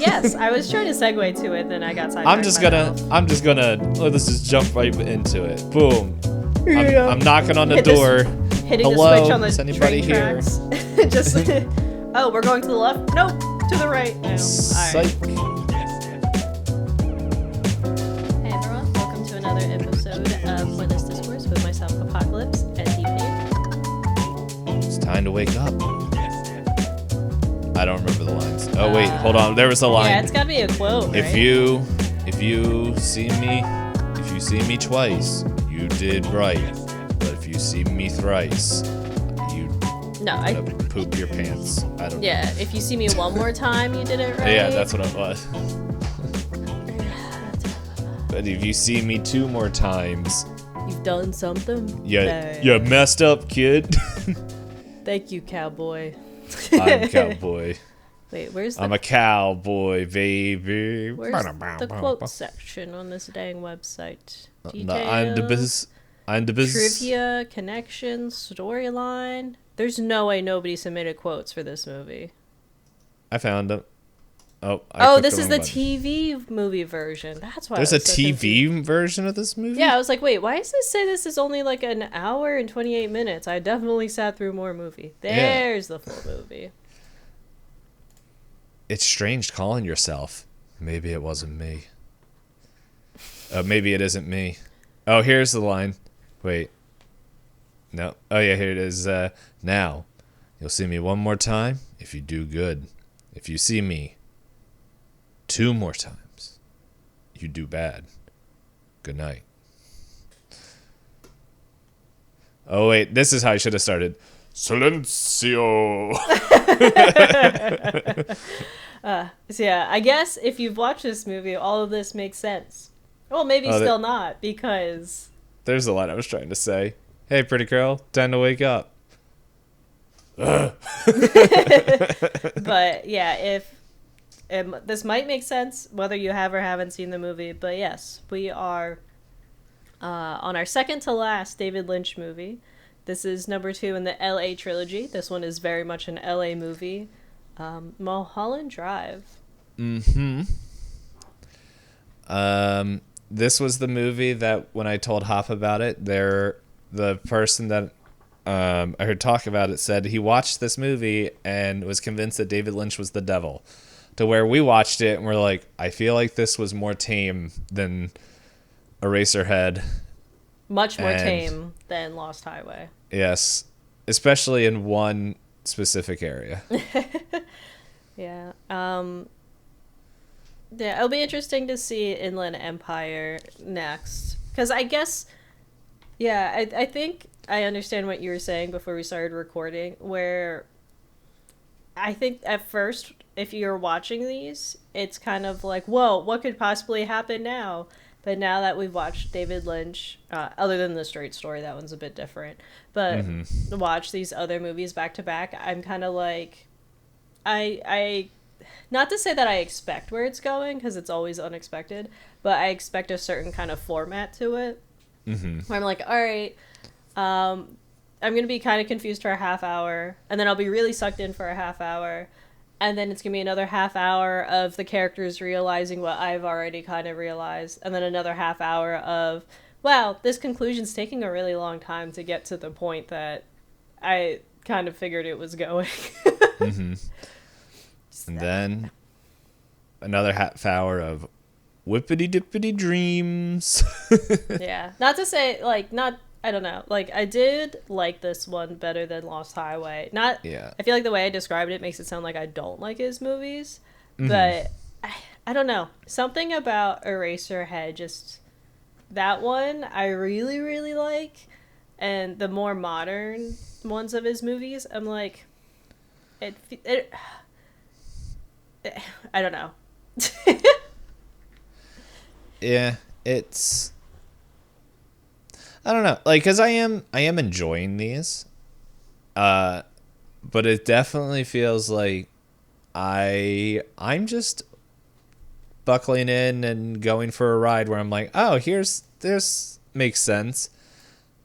Yes, I was trying to segue to it, then I got sidetracked. Let's just jump right into it. Boom. Yeah. I'm knocking on the door. Hitting Hello? the switch on the Is anybody train here? tracks. Just, oh, we're going to the left? Nope, to the right. No. Psych. All right. Hey everyone, welcome to another episode of Pointless Discourse with myself, Hoppocalypse, Itisdpayne. It's time to wake up. I don't remember the lines. Oh wait, hold on. There was a line. Yeah, it's gotta be a quote, right? If you see me twice, you did right. But if you see me thrice, you poop your pants. I don't know. Yeah, if you see me one more time, you did it right. Yeah, that's what it was. But if you see me two more times, you've done something. Yeah, you messed up, kid. Thank you, cowboy. I'm a cowboy. Wait, where's I'm a cowboy, baby. Where's the quote section on this dang website? No, I'm the biz. Trivia, connections, storyline. There's no way nobody submitted quotes for this movie. I found them. This is the TV movie version. That's why. There's a TV version of this movie? Yeah, I was like, wait, why does this say this is only like an hour and 28 minutes? I definitely sat through more movie. There's the full movie. It's strange calling yourself. Maybe it wasn't me. Maybe it isn't me. Oh, here's the line. Wait. No. Oh, yeah, here it is. Now, you'll see me one more time if you do good. If you see me two more times, you do bad. Good night. Oh, wait. This is how I should have started. Silencio. So yeah, I guess if you've watched this movie, all of this makes sense. Well, maybe still not, because... There's the line I was trying to say. Hey, pretty girl, time to wake up. But yeah, this might make sense, whether you have or haven't seen the movie. But yes, we are on our second to last David Lynch movie. This is number 2 in the LA trilogy. This one is very much an LA movie. Mulholland Drive. This was the movie that when I told Hop about it, the person that I heard talk about it said he watched this movie and was convinced that David Lynch was the devil. To where we watched it and we're like, I feel like this was more tame than Eraserhead. Much more tame than Lost Highway. Yes, especially in one specific area. Yeah. Yeah, it'll be interesting to see Inland Empire next. Because I guess, yeah, I think I understand what you were saying before we started recording, where I think at first, if you're watching these, it's kind of like, whoa, what could possibly happen now? But now that we've watched David Lynch, other than The Straight Story, that one's a bit different, but watch these other movies back to back, I'm kind of like, I not to say that I expect where it's going, because it's always unexpected, but I expect a certain kind of format to it. Where I'm like, all right, I'm going to be kind of confused for a half hour, and then I'll be really sucked in for a half hour, and then it's going to be another half hour of the characters realizing what I've already kind of realized, and then another half hour of, wow, this conclusion's taking a really long time to get to the point that I kind of figured it was going. And then another half hour of whippity-dippity dreams. Yeah. Not to say, like, I don't know. Like, I did like this one better than Lost Highway. Yeah. I feel like the way I described it makes it sound like I don't like his movies. But, I don't know. Something about Eraserhead, just... That one, I really, really like. And the more modern ones of his movies, I'm like... I don't know. Yeah, it's... I don't know. Like, because I am enjoying these. But it definitely feels like I'm just buckling in and going for a ride where I'm like, oh, this makes sense.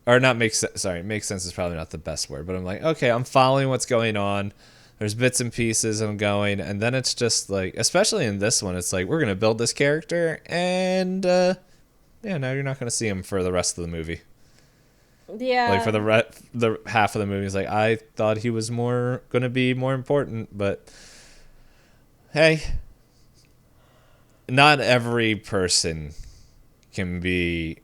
Or not makes sense. Sorry, makes sense is probably not the best word. But I'm like, okay, I'm following what's going on. There's bits and pieces I'm going, and then it's just like, especially in this one, it's like, we're going to build this character, and now you're not going to see him for the rest of the movie. Yeah. Like, for the half of the movie, it's like, I thought he was going to be more important, but hey, not every person can be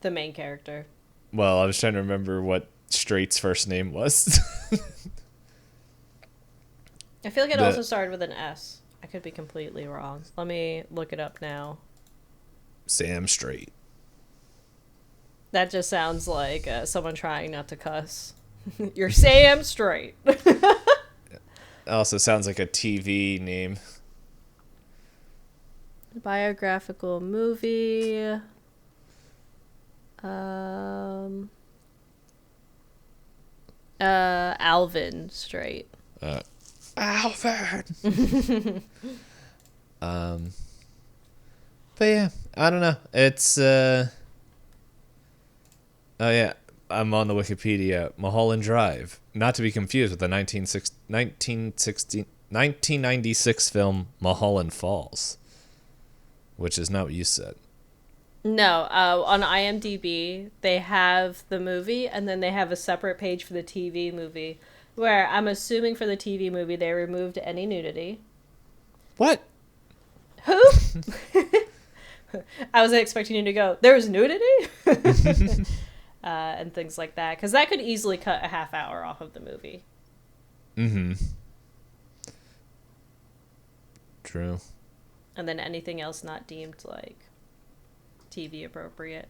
the main character. Well, I was trying to remember what Straight's first name was. I feel like it also started with an S. I could be completely wrong. Let me look it up now. Sam Straight. That just sounds like someone trying not to cuss. You're Sam Straight. It also sounds like a TV name. Biographical movie. Alvin Straight. Alvin. But yeah, I don't know. It's oh yeah, I'm on the Wikipedia. Mulholland Drive, not to be confused with the 1996 film Mulholland Falls, which is not what you said. No, on IMDb, they have the movie, and then they have a separate page for the TV movie, where I'm assuming for the TV movie they removed any nudity. What? Who? I was expecting you to go, there's nudity? And things like that, because that could easily cut a half hour off of the movie. Mm-hmm. True. And then anything else not deemed, like, TV appropriate.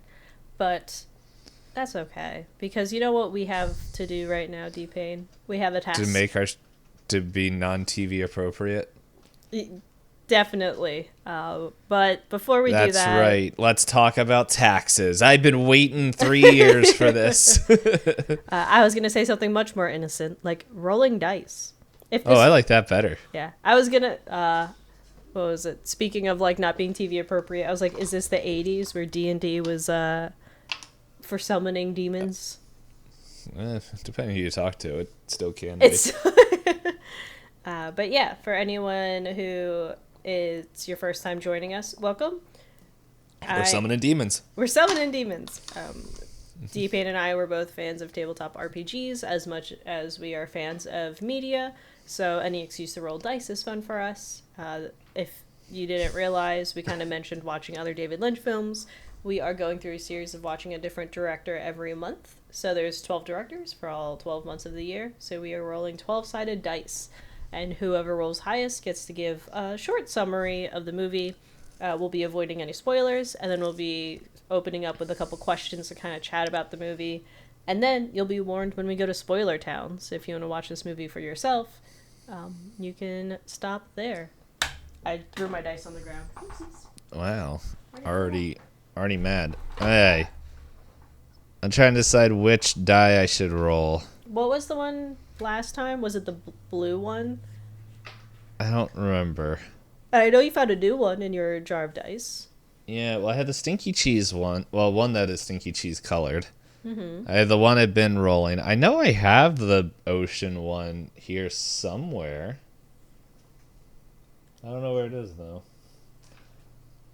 But that's okay, because you know what we have to do right now, Dpayne? We have a task to be non-TV appropriate. Definitely. But before we do that, that's right. Let's talk about taxes. I've been waiting 3 years for this. I was gonna say something much more innocent, like rolling dice. I like that better. Yeah, I was gonna. What was it? Speaking of like not being TV appropriate, I was like, is this the 80s where D&D was for summoning demons? Depending who you talk to, it still can be. But yeah, for anyone who is your first time joining us, welcome. We're summoning demons. We're summoning demons. Dpayne and I were both fans of tabletop RPGs as much as we are fans of media, so any excuse to roll dice is fun for us. If you didn't realize, we kind of mentioned watching other David Lynch films. We are going through a series of watching a different director every month. So there's 12 directors for all 12 months of the year. So we are rolling 12-sided dice. And whoever rolls highest gets to give a short summary of the movie. We'll be avoiding any spoilers. And then we'll be opening up with a couple questions to kind of chat about the movie. And then you'll be warned when we go to spoiler town. So if you want to watch this movie for yourself, you can stop there. I threw my dice on the ground. Wow. Already mad. Hey. I'm trying to decide which die I should roll. What was the one last time? Was it the blue one? I don't remember. I know you found a new one in your jar of dice. Yeah, well, I had the stinky cheese one. Well, one that is stinky cheese colored. Mm-hmm. I had the one I've been rolling. I know I have the ocean one here somewhere. I don't know where it is, though.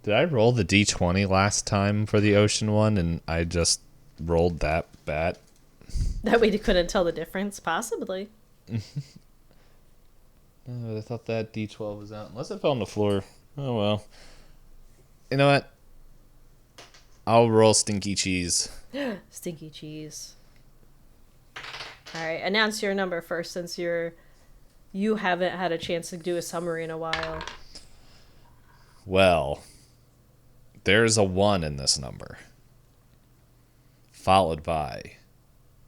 Did I roll the D20 last time for the ocean one, and I just rolled that bat? That we couldn't tell the difference? Possibly. I thought that D12 was out. Unless it fell on the floor. Oh, well. You know what? I'll roll stinky cheese. Stinky cheese. All right, announce your number first, since you haven't had a chance to do a summary in a while. Well, there's a 1 in this number, followed by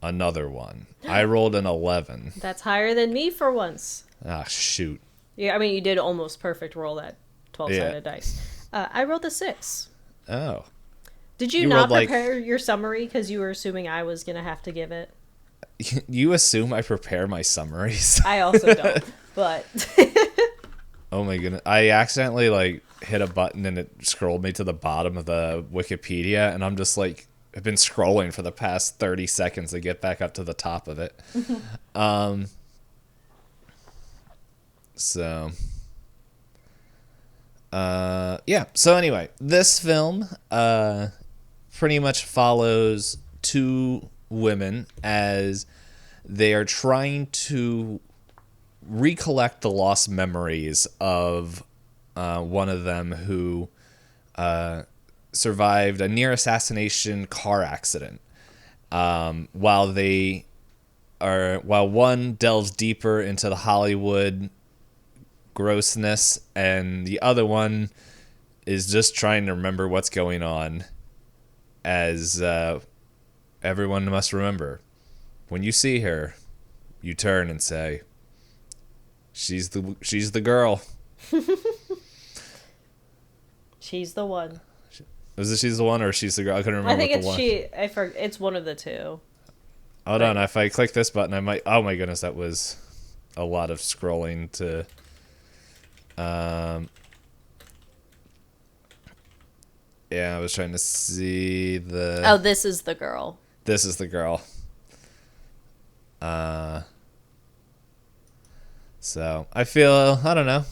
another 1. I rolled an 11. That's higher than me for once. Ah, shoot. Yeah, I mean, you did almost perfect roll that 12-sided dice. I rolled a 6. Oh. Did you not prepare your summary because you were assuming I was going to have to give it? You assume I prepare my summaries? I also don't, but... Oh my goodness. I accidentally hit a button and it scrolled me to the bottom of the Wikipedia, and I'm just I've been scrolling for the past 30 seconds to get back up to the top of it. So, yeah. So anyway, this film pretty much follows two women as they are trying to recollect the lost memories of one of them who survived a near assassination car accident. While one delves deeper into the Hollywood grossness, and the other one is just trying to remember what's going on. As everyone must remember, when you see her, you turn and say, "She's the girl." She's the one. Was it she's the one or she's the girl? I couldn't remember. I think what it's the one. she. It's one of the two. Hold on, if I click this button, I might. Oh my goodness, that was a lot of scrolling to. Yeah, I was trying to see the. Oh, this is the girl. This is the girl. So I don't know.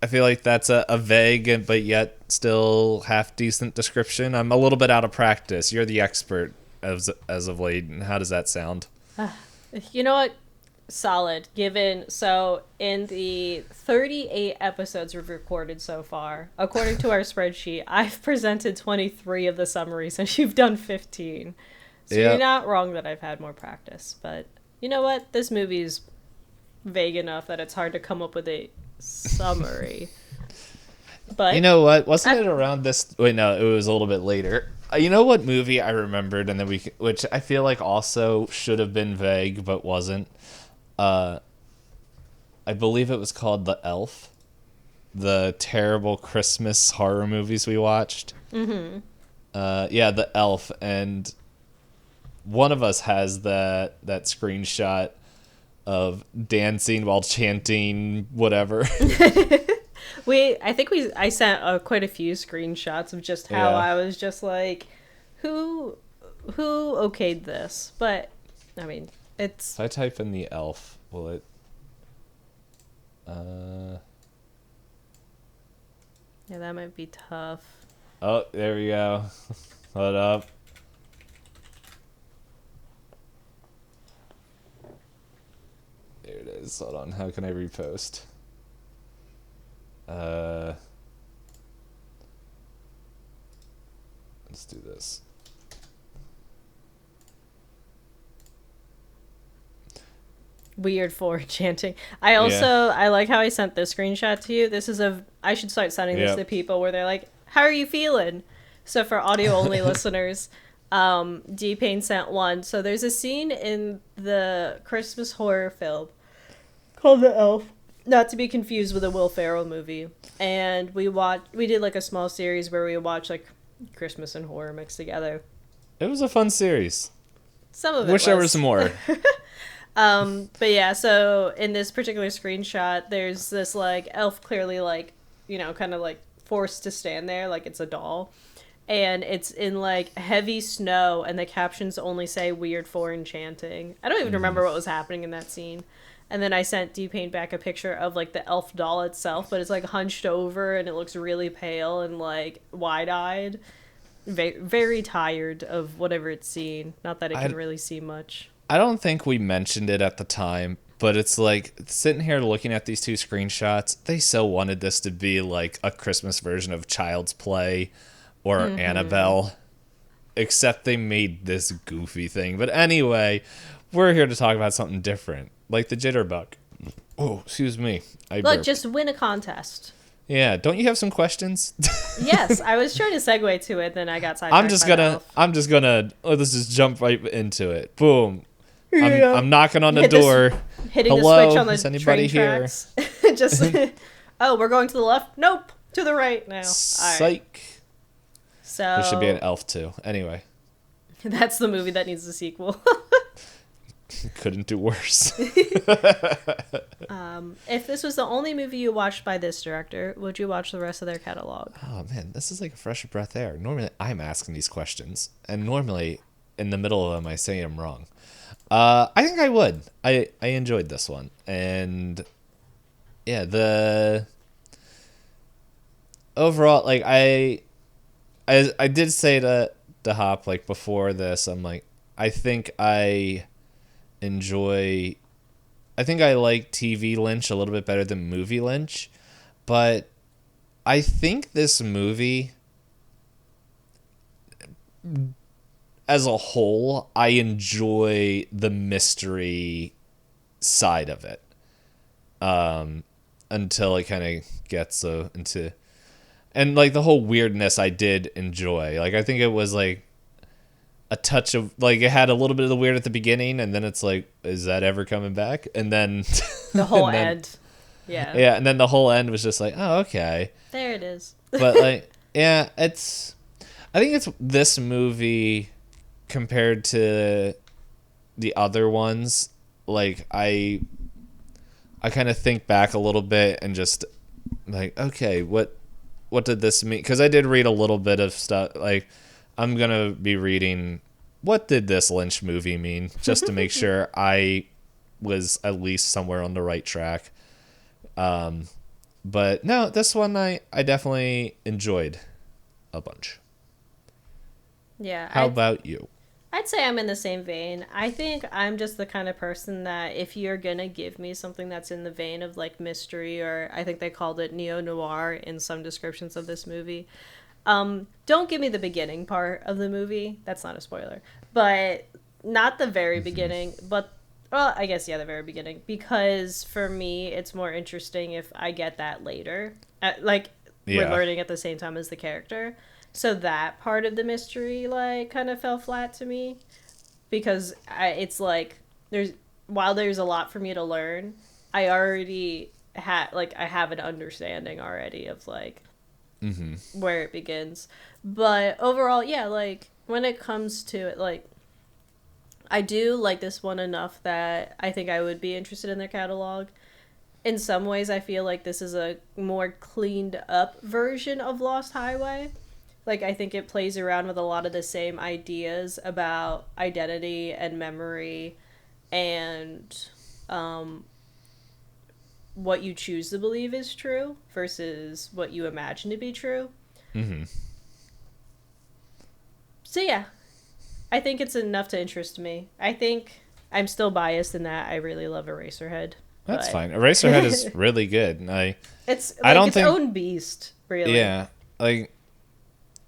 I feel like that's a vague but yet still half decent description. I'm a little bit out of practice. You're the expert as of late. How does that sound? You know what? Solid. So in the 38 episodes we've recorded so far, according to our spreadsheet, I've presented 23 of the summaries and you've done 15. So Yep. You're not wrong that I've had more practice. But you know what? This movie's vague enough that it's hard to come up with a summary. But you know what? Wasn't it around this? Wait, no, it was a little bit later. You know what movie I remembered, and then which I feel like also should have been vague but wasn't. I believe it was called The Elf, the terrible Christmas horror movies we watched. Mm-hmm. Yeah, The Elf, and one of us has that screenshot of dancing while chanting whatever. I sent quite a few screenshots of just how I was just like, who okayed this? But I mean, it's. If I type in The Elf, will it? Yeah, that might be tough. Oh, there we go. Hold up. There it is. Hold on. How can I repost? Let's do this. Weird for chanting. I like how I sent this screenshot to you. I should start sending this to people where they're like, how are you feeling? So for audio only listeners, D-Payne sent one. So there's a scene in the Christmas horror film called The Elf, not to be confused with a Will Ferrell movie. And we did like a small series where we watched like Christmas and horror mixed together. It was a fun series. Some of it Wish there was more. But yeah, so in this particular screenshot, there's this like elf clearly like, kind of like forced to stand there like it's a doll. And it's in like heavy snow and the captions only say weird foreign chanting. I don't even remember what was happening in that scene. And then I sent D-Payne back a picture of like the elf doll itself, but it's like hunched over and it looks really pale and like wide-eyed. Very tired of whatever it's seen. Not that it can really see much. I don't think we mentioned it at the time, but it's like sitting here looking at these two screenshots, they so wanted this to be like a Christmas version of Child's Play or Annabelle, except they made this goofy thing. But anyway, we're here to talk about something different, like the jitterbug. Oh, excuse me. Look, just win a contest. Yeah, don't you have some questions? Yes, I was trying to segue to it, then I got sidetracked. Let's just jump right into it. Boom. I'm knocking on the door. Hitting Hello, the switch on the is anybody train here? Just, oh, we're going to the left? Nope, to the right now. Psych. Right. So There should be an elf too. Anyway. That's the movie that needs a sequel. Couldn't do worse. If this was the only movie you watched by this director, would you watch the rest of their catalog? Oh man, this is like a fresh breath air. Normally I'm asking these questions, and normally in the middle of them I say I'm wrong. I think I would. I enjoyed this one, and yeah, the overall, like I did say to Hop, like, before this, I'm like, I think enjoy I think I like TV Lynch a little bit better than movie Lynch, but I think this movie as a whole, I enjoy the mystery side of it. Until it kind of gets into, and like the whole weirdness I did enjoy. Like I think it was like a touch of, like, it had a little bit of the weird at the beginning, and then it's like, is that ever coming back? And then The whole and then, end. Yeah. yeah, and then the whole end was just like, oh, okay. There it is. But like, yeah, I think it's this movie compared to the other ones. Like I kind of think back a little bit and just like, okay, what did this mean? Because I did read a little bit of stuff. Like, I'm gonna be reading, what did this Lynch movie mean, just to make sure I was at least somewhere on the right track. But no, this one I definitely enjoyed a bunch. Yeah. How about you? I'd say I'm in the same vein. I think I'm just the kind of person that if you're gonna give me something that's in the vein of like mystery, or I think they called it neo-noir in some descriptions of this movie, don't give me the beginning part of the movie. That's not a spoiler. But not the very beginning, but, well, I guess, yeah, the very beginning. Because for me, it's more interesting if I get that later. We're learning at the same time as the character. So that part of the mystery, like, kind of fell flat to me. Because it's like, while there's a lot for me to learn, I already I have an understanding already of, like, where it begins. But overall, yeah, like, when it comes to it, like, I do like this one enough that I think I would be interested in their catalog. In some ways, I feel like this is a more cleaned up version of Lost Highway. Like, I think it plays around with a lot of the same ideas about identity and memory and what you choose to believe is true versus what you imagine to be true. Mm-hmm. So yeah, I think it's enough to interest me. I think I'm still biased in that I really love Eraserhead. That's fine. Eraserhead is really good. It's like I don't its think, own beast, really. Yeah, like,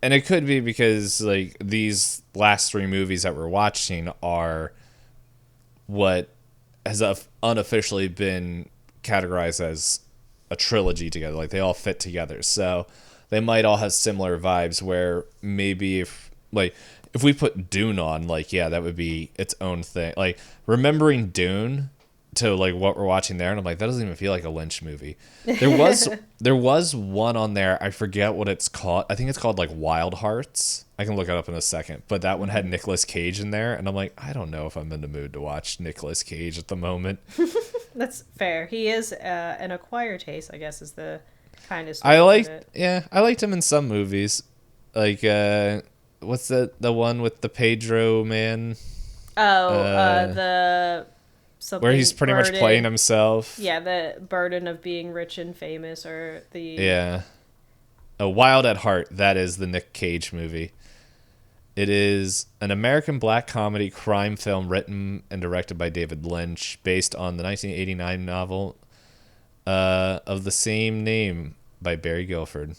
and it could be because like these last three movies that we're watching are what has unofficially been categorized as a trilogy together. Like, they all fit together, so they might all have similar vibes. Where maybe if we put Dune on, like, yeah, that would be its own thing. Like, remembering Dune to like what we're watching there, and I'm like, that doesn't even feel like a Lynch movie. There was one on there, I forget what it's called. I think it's called like Wild Hearts. I can look it up in a second. But that one had Nicolas Cage in there, and I'm like, I don't know if I'm in the mood to watch Nicolas Cage at the moment. That's fair. He is an acquired taste, I guess, is the kindest. I liked him in some movies, like what's the one with the Pedro man? The something where he's pretty much playing himself. Yeah, the burden of being rich and famous, or the Wild at Heart. That is the Nick Cage movie. It is an American black comedy crime film written and directed by David Lynch, based on the 1989 novel of the same name by Barry Guilford.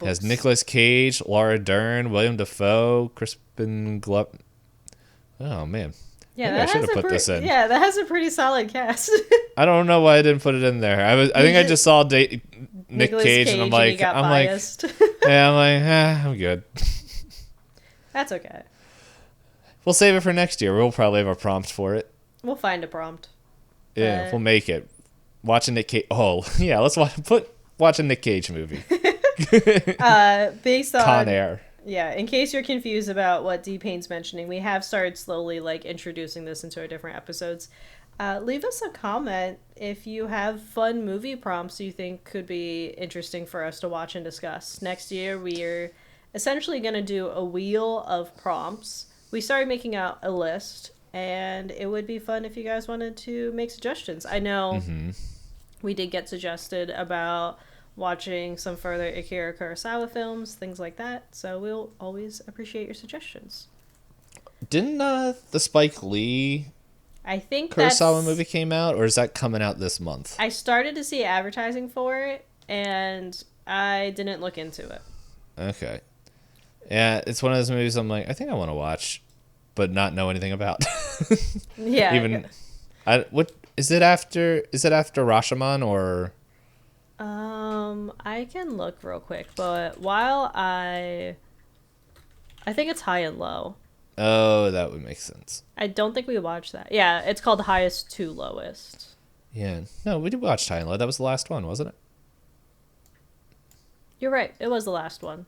It has Nicolas Cage, Laura Dern, William Dafoe, Crispin Glover. Oh man. Yeah, maybe I should have put this in. Yeah, that has a pretty solid cast. I don't know why I didn't put it in there. I think I just saw Nick Cage, and I'm like, I'm good. That's okay. We'll save it for next year. We'll probably have a prompt for it. We'll find a prompt. Yeah, we'll make it. Watch a Nick Cage. Oh, yeah, let's watch a Nick Cage movie. Based on Con Air. Yeah, in case you're confused about what D-Payne's mentioning, we have started slowly like introducing this into our different episodes. Leave us a comment if you have fun movie prompts you think could be interesting for us to watch and discuss. Next year, we're essentially going to do a wheel of prompts. We started making out a list, and it would be fun if you guys wanted to make suggestions. I know We did get suggested about watching some further Akira Kurosawa films, things like that. So we'll always appreciate your suggestions. Didn't the Spike Lee I think Kurosawa movie came out, or is that coming out this month? I started to see advertising for it, and I didn't look into it. Okay. Yeah, it's one of those movies I'm like, I think I want to watch, but not know anything about. Yeah. Even, what is it after? Is it after Rashomon or? I can look real quick, but I think it's High and Low. Oh, that would make sense. I don't think we watched that. Yeah, it's called Highest to Lowest. Yeah, no, we did watch High and Low. That was the last one, wasn't it? You're right. It was the last one.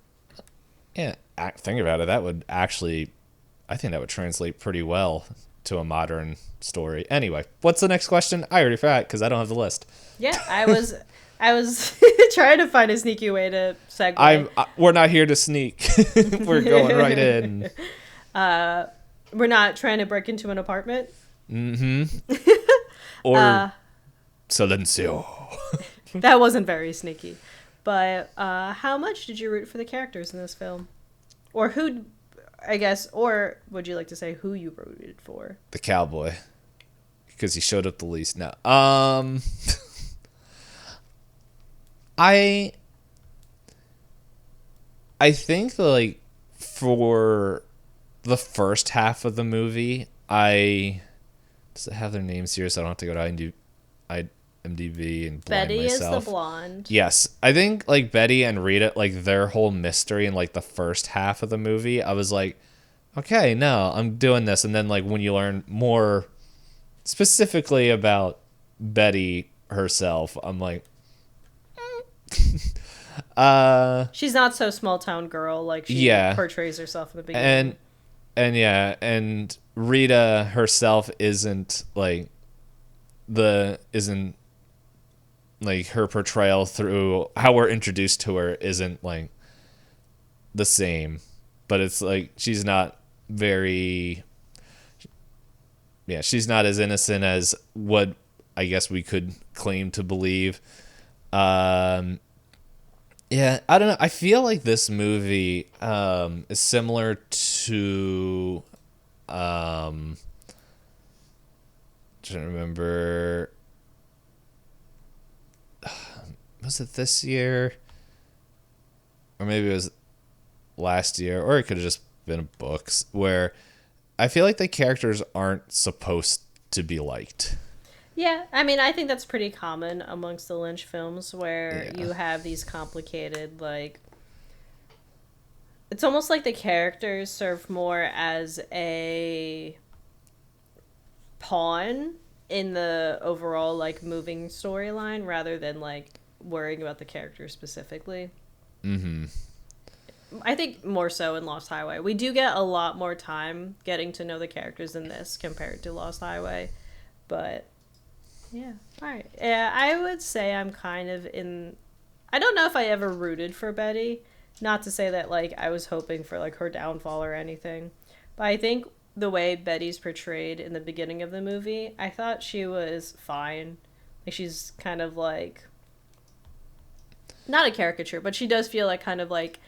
Yeah, think about it. That would actually, I think that would translate pretty well to a modern story. Anyway, what's the next question? I already forgot because I don't have the list. Yeah, I was trying to find a sneaky way to segue. We're not here to sneak. We're going right in. We're not trying to break into an apartment. Mm-hmm. Or silencio. That wasn't very sneaky. But how much did you root for the characters in this film? Or who, I guess, or would you like to say who you rooted for? The cowboy. Because he showed up the least. No. I think like for the first half of the movie, does it have their names here so I don't have to go to IMDb and blind Betty myself? is the blonde. Yes. I think like Betty and Rita, like their whole mystery in like the first half of the movie, I was like, okay, no, I'm doing this. And then like when you learn more specifically about Betty herself, I'm like, she's not so small town girl like she portrays herself in the beginning. And Rita herself isn't like her portrayal through how we're introduced to her isn't like the same, but it's like she's not as innocent as what I guess we could claim to believe. Yeah, I don't know. I feel like this movie is similar to trying to remember, was it this year? Or maybe it was last year, or it could have just been books, where I feel like the characters aren't supposed to be liked. Yeah, I mean, I think that's pretty common amongst the Lynch films where you have these complicated, like... It's almost like the characters serve more as a pawn in the overall, like, moving storyline rather than, like, worrying about the character specifically. Mm-hmm. I think more so in Lost Highway. We do get a lot more time getting to know the characters in this compared to Lost Highway, but... Yeah. All right. Yeah, I would say I'm kind of in... I don't know if I ever rooted for Betty. Not to say that, like, I was hoping for, like, her downfall or anything. But I think the way Betty's portrayed in the beginning of the movie, I thought she was fine. Like, she's kind of, like... Not a caricature, but she does feel like kind of like...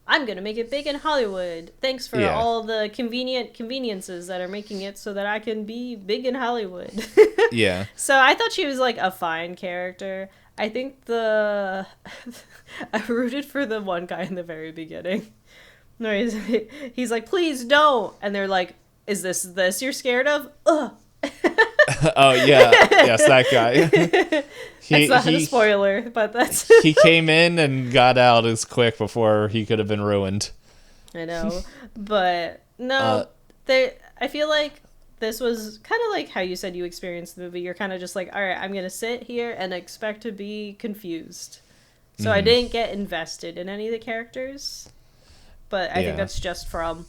I'm going to make it big in Hollywood. Thanks for all the conveniences that are making it so that I can be big in Hollywood. Yeah. So I thought she was like a fine character. I think I rooted for the one guy in the very beginning. No, he's like, please don't. And they're like, is this you're scared of? Ugh. Oh, yeah. Yes, that guy. That's not a spoiler, but that's... He came in and got out as quick before he could have been ruined. I know. But, no, I feel like this was kind of like how you said you experienced the movie. You're kind of just like, all right, I'm going to sit here and expect to be confused. So I didn't get invested in any of the characters. But I think that's just from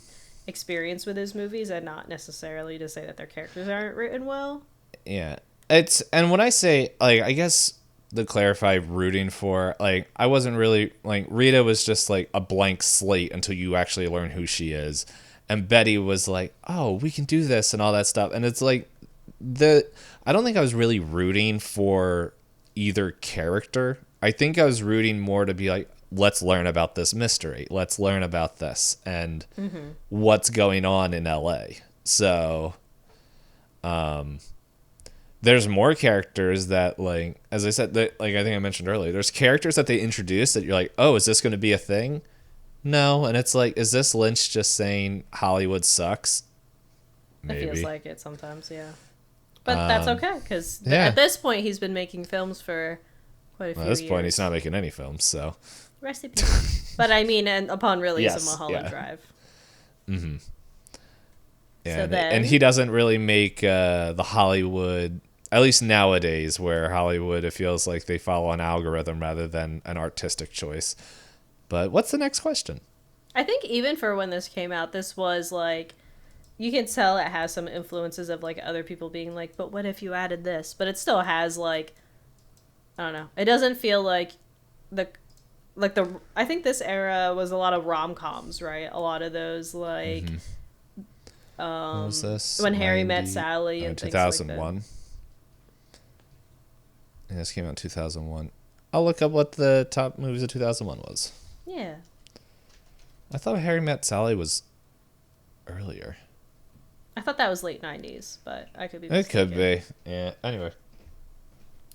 experience with his movies and not necessarily to say that their characters aren't written well. Yeah. And when I say, like, I guess to clarify rooting for, like, I wasn't really, like, Rita was just, like, a blank slate until you actually learn who she is. And Betty was like, oh, we can do this and all that stuff. And it's like, I don't think I was really rooting for either character. I think I was rooting more to be like, let's learn about this mystery. Let's learn about this and what's going on in LA. So, there's more characters that, like, as I said, that, like, I think I mentioned earlier, there's characters that they introduce that you're like, oh, is this going to be a thing? No. And it's like, is this Lynch just saying Hollywood sucks? Maybe. It feels like it sometimes, yeah. But that's okay, because at this point, he's been making films for quite a few years. At this point, he's not making any films, so. Rest in peace. But I mean, and upon release of Mulholland yeah. Drive. Mm-hmm. Yeah, So and he doesn't really make the Hollywood, at least nowadays, where Hollywood, it feels like they follow an algorithm rather than an artistic choice. But what's the next question? I think even for when this came out, this was like, you can tell it has some influences of like other people being like, but what if you added this? But it still has like, I don't know. It doesn't feel like I think this era was a lot of rom-coms, right? A lot of those like What was this? When Harry Met Sally and 2001. things like that. Yeah, this came out in 2001. I'll look up what the top movies of 2001 was. Yeah. I thought Harry Met Sally was earlier. I thought that was late 90s, but I could be mistaken. It could be. Yeah, anyway.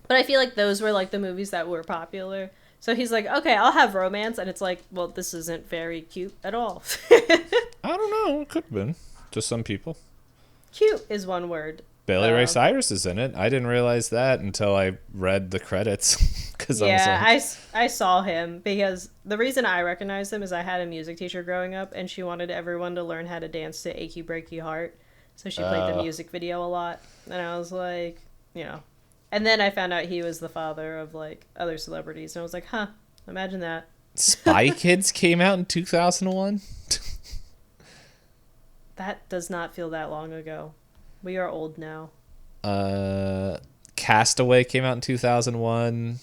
But I feel like those were like the movies that were popular. So he's like, okay, I'll have romance. And it's like, well, this isn't very cute at all. I don't know. It could have been. To some people. Cute is one word. Billy Ray Cyrus is in it. I didn't realize that until I read the credits. I saw him because the reason I recognized him is I had a music teacher growing up and she wanted everyone to learn how to dance to Achy Breaky Heart. So she played the music video a lot. And I was like, you know. And then I found out he was the father of like other celebrities. And I was like, huh, imagine that. Spy Kids came out in 2001? That does not feel that long ago. We are old now. Castaway came out in 2001.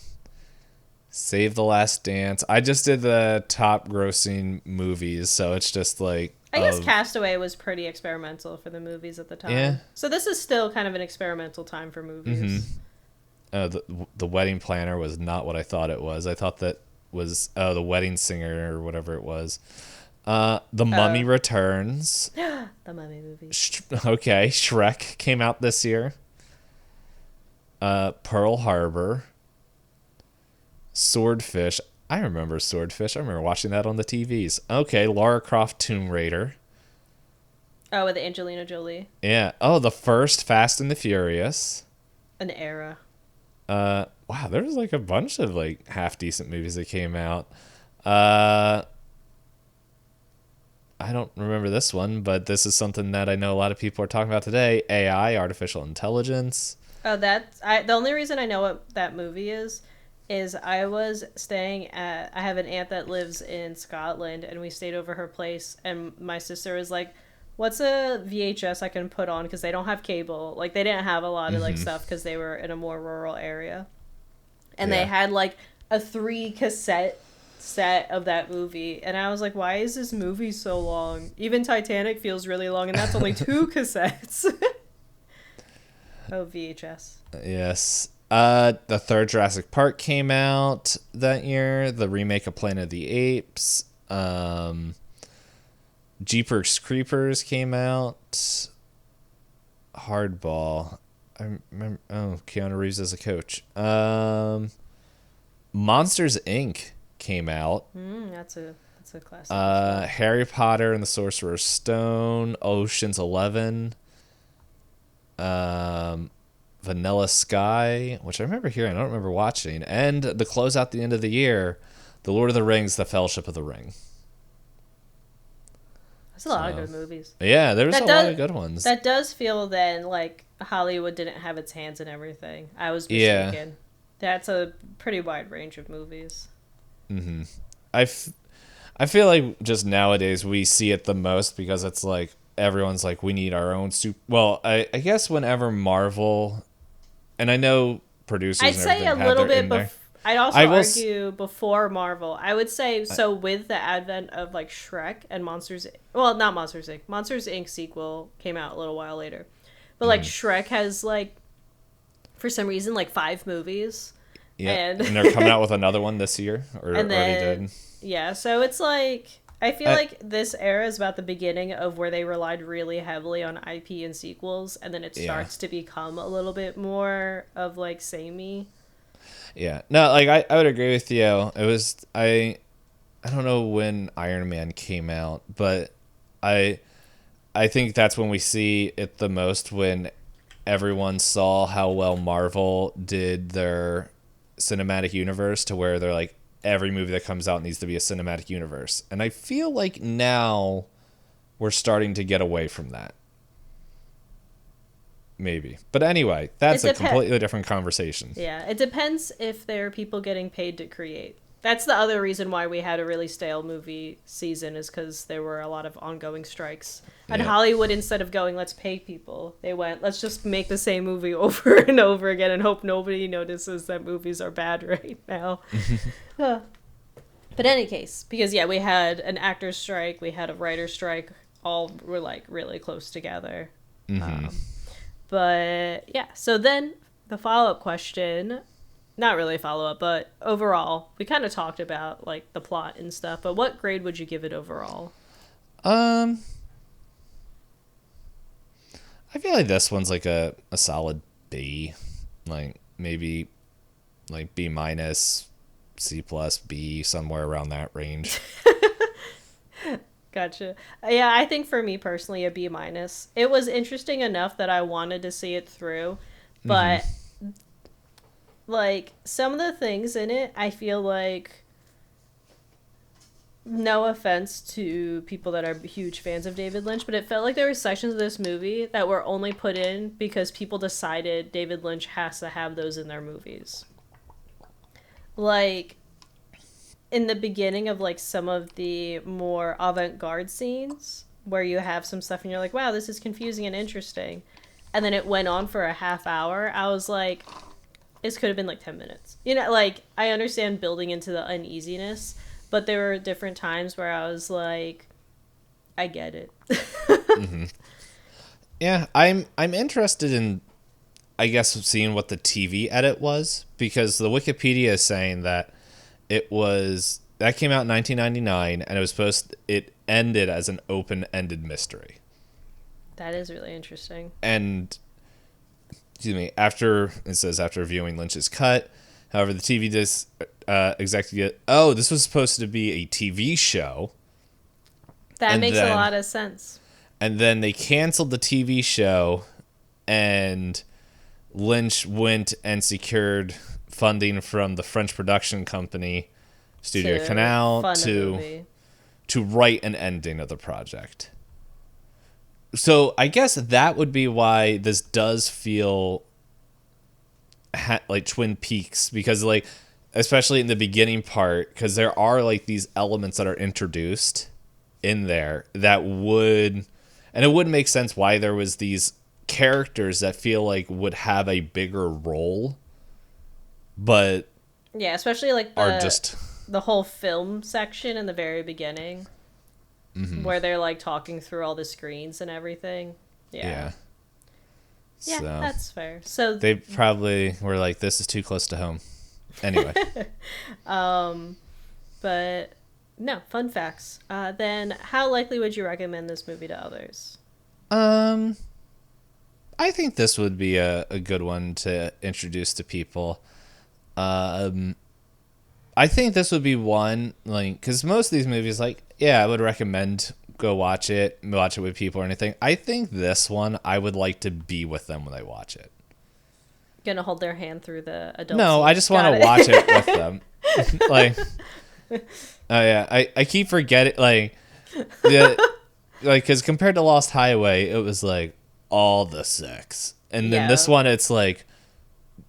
Save the Last Dance. I just did the top grossing movies, so it's just like... I guess Castaway was pretty experimental for the movies at the time. Yeah. So this is still kind of an experimental time for movies. The Wedding Planner was not what I thought it was. I thought that was The Wedding Singer or whatever it was. The Mummy Returns. The Mummy movie. Okay, Shrek came out this year. Pearl Harbor. Swordfish. I remember Swordfish. I remember watching that on the TVs. Okay, Lara Croft Tomb Raider. Oh, with Angelina Jolie. Yeah. Oh, the first Fast and the Furious. An era. Wow, there was like a bunch of like half decent movies that came out. I don't remember this one, but this is something that I know a lot of people are talking about today. AI, artificial intelligence. Oh, the only reason I know what that movie is I was staying at, I have an aunt that lives in Scotland, and we stayed over her place, and my sister was like, what's a VHS I can put on? Because they don't have cable. Like, they didn't have a lot of like stuff because they were in a more rural area. And they had like a 3 cassette set of that movie, and I was like, why is this movie so long? Even Titanic feels really long, and that's only 2 cassettes. Oh, VHS. Yes. The third Jurassic Park came out that year. The remake of Planet of the Apes. Jeepers Creepers came out. Hardball. I remember. Oh, Keanu Reeves as a coach. Monsters Inc. came out. That's a classic. Harry Potter and the Sorcerer's Stone. Ocean's 11. Vanilla Sky, which I remember hearing, I don't remember watching, and the close out the end of the year, The Lord of the Rings, The Fellowship of the Ring. There's a lot of good movies. Yeah, there was a lot of good ones. That does feel then like Hollywood didn't have its hands in everything. I was mistaken. Yeah. That's a pretty wide range of movies. Mm-hmm. I feel like just nowadays we see it the most because it's like everyone's like, we need our own super. Well, I guess whenever Marvel, and I know producers, I'd say a little bit. I'd also argue before Marvel. I would say so with the advent of like Shrek and Monsters. Well, not Monsters Inc. Monsters Inc. sequel came out a little while later, but like Shrek has like, for some reason, like 5 movies, Yeah, and and they're coming out with another one this year, or and already then did. yeah, so it's like I feel I, like this era is about the beginning of where they relied really heavily on IP and sequels, and then it yeah, starts to become a little bit more of like samey. yeah. No, like I would agree with you. It was I don't know when Iron Man came out, but I I think that's when we see it the most, when everyone saw how well Marvel did their cinematic universe, to where they're like, every movie that comes out needs to be a cinematic universe. And I feel like now we're starting to get away from that. Maybe. But anyway, It that's a depends. completely different conversation. Yeah, it depends if there are people getting paid to create. That's the other reason why we had a really stale movie season, is because there were a lot of ongoing strikes. And Yeah. Hollywood, instead of going, let's pay people, they went, let's just make the same movie over and over again and hope nobody notices that movies are bad right now. Huh. But in any case, because yeah, we had an actor's strike, we had a writer's strike, all were like really close together. Mm-hmm. But yeah, so then the follow up question, not really follow up, but overall, we kind of talked about like the plot and stuff, but what grade would you give it overall? Um, I feel like this one's like a solid B. Like maybe like B minus, C plus, B, somewhere around that range. Gotcha. Yeah, I think for me personally, a B minus. It was interesting enough that I wanted to see it through, Mm-hmm. but like some of the things in it, I feel like, no offense to people that are huge fans of David Lynch, but it felt like there were sections of this movie that were only put in because people decided David Lynch has to have those in their movies. Like in the beginning of like some of the more avant-garde scenes where you have some stuff and you're like, wow, this is confusing and interesting. And then it went on for a half hour. I was like, this could have been like 10 minutes. You know, like, I understand building into the uneasiness, but there were different times where I was like, I get it. Mm-hmm. Yeah, I'm interested in, I guess, seeing what the TV edit was, because the Wikipedia is saying that it was that came out in 1999, and it ended as an open-ended mystery. That is really interesting. And excuse me, after viewing Lynch's cut, however, the TV executive, this was supposed to be a TV show, That and makes a then lot of sense. they canceled the TV show, and Lynch went and secured funding from the French production company Studio To Canal fund a movie. to write an ending of the project. So I guess that would be why this does feel like Twin Peaks, because like, especially in the beginning part, because there are like these elements that are introduced in there that would, and it would make sense why there was these characters that feel like would have a bigger role, but Yeah, especially like are the just the whole film section in the very beginning where they're like talking through all the screens and everything. Yeah. yeah. Yeah, So that's fair. So they probably were like, this is too close to home. Anyway. but no, fun facts. Then how likely would you recommend this movie to others? um I think this would be a good one to introduce to people. Um, I think this would be one, like, because most of these movies, like, yeah, I would recommend go watch it with people or anything. I think this one, I would like to be with them when they watch it. Gonna hold their hand through the adult No, scenes. I just want Got to it. watch it with them. Like, oh yeah, I keep forgetting, like, because compared to Lost Highway, it was like all the sex, and then this Yeah. one, it's like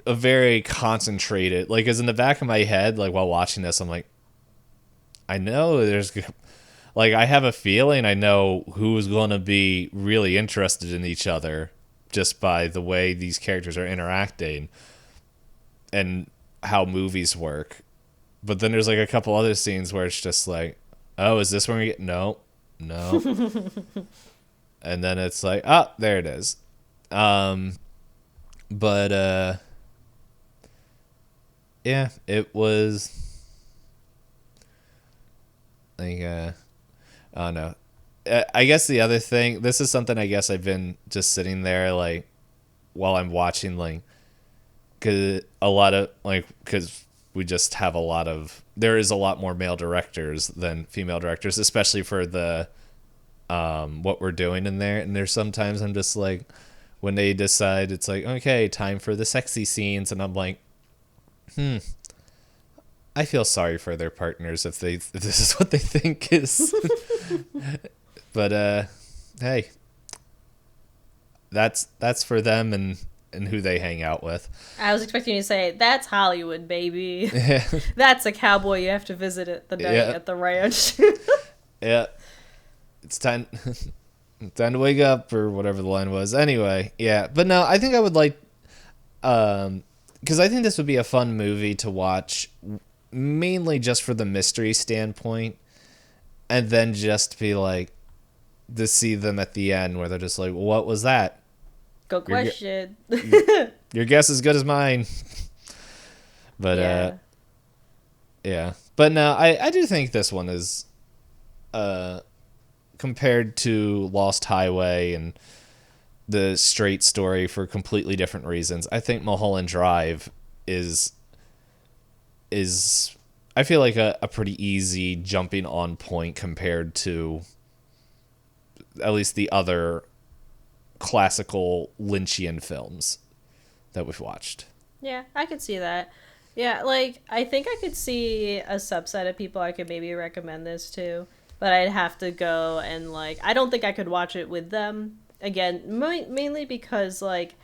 a very concentrated, like, is in the back of my head, like, while watching this, I'm like, I know like, I have a feeling I know who's going to be really interested in each other just by the way these characters are interacting and how movies work. But then there's like a couple other scenes where it's just like, oh, is this when we get, no. And then it's like, oh, there it is. But yeah, it was like I don't know. I guess the other thing, this is something I guess I've been just sitting there like while I'm watching, like, cause a lot of like, cause we just have there is a lot more male directors than female directors, especially for the what we're doing in there. And there's sometimes I'm just like, when they decide it's like, okay, time for the sexy scenes, and I'm like, I feel sorry for their partners if this is what they think is. But hey, that's for them and who they hang out with. I was expecting you to say, that's Hollywood, baby. Yeah. That's a cowboy you have to visit at the night at the ranch. Yeah. It's time time to wake up, or whatever the line was. Anyway, yeah. But no, I think I would like because I think this would be a fun movie to watch, mainly just for the mystery standpoint, and then just be like, to see them at the end where they're just like, what was that? Go question. Your guess is good as mine. But yeah. But no, I do think this one is compared to Lost Highway and The Straight Story for completely different reasons. I think Mulholland Drive is I feel like a pretty easy jumping on point compared to at least the other classical Lynchian films that we've watched. Yeah, I could see that. Yeah, like, I think I could see a subset of people I could maybe recommend this to, but I'd have to go and, like, I don't think I could watch it with them. Again, mainly because, like,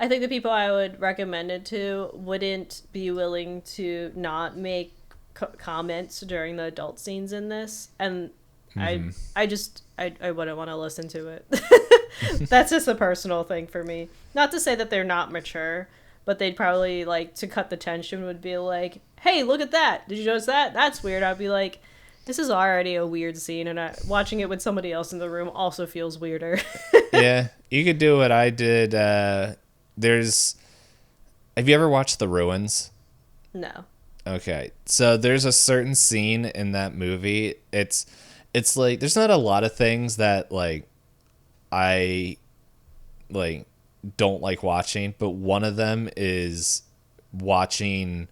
I think the people I would recommend it to wouldn't be willing to not make comments during the adult scenes in this, and I wouldn't want to listen to it. That's just a personal thing for me. Not to say that they're not mature, but they'd probably, like, to cut the tension, would be like, hey, look at that. Did you notice that? That's weird. I'd be like, this is already a weird scene, and watching it with somebody else in the room also feels weirder. Yeah, you could do what I did. Have you ever watched The Ruins? No. Okay, so there's a certain scene in that movie. It's like, there's not a lot of things that, like, I, like, don't like watching, but one of them is watching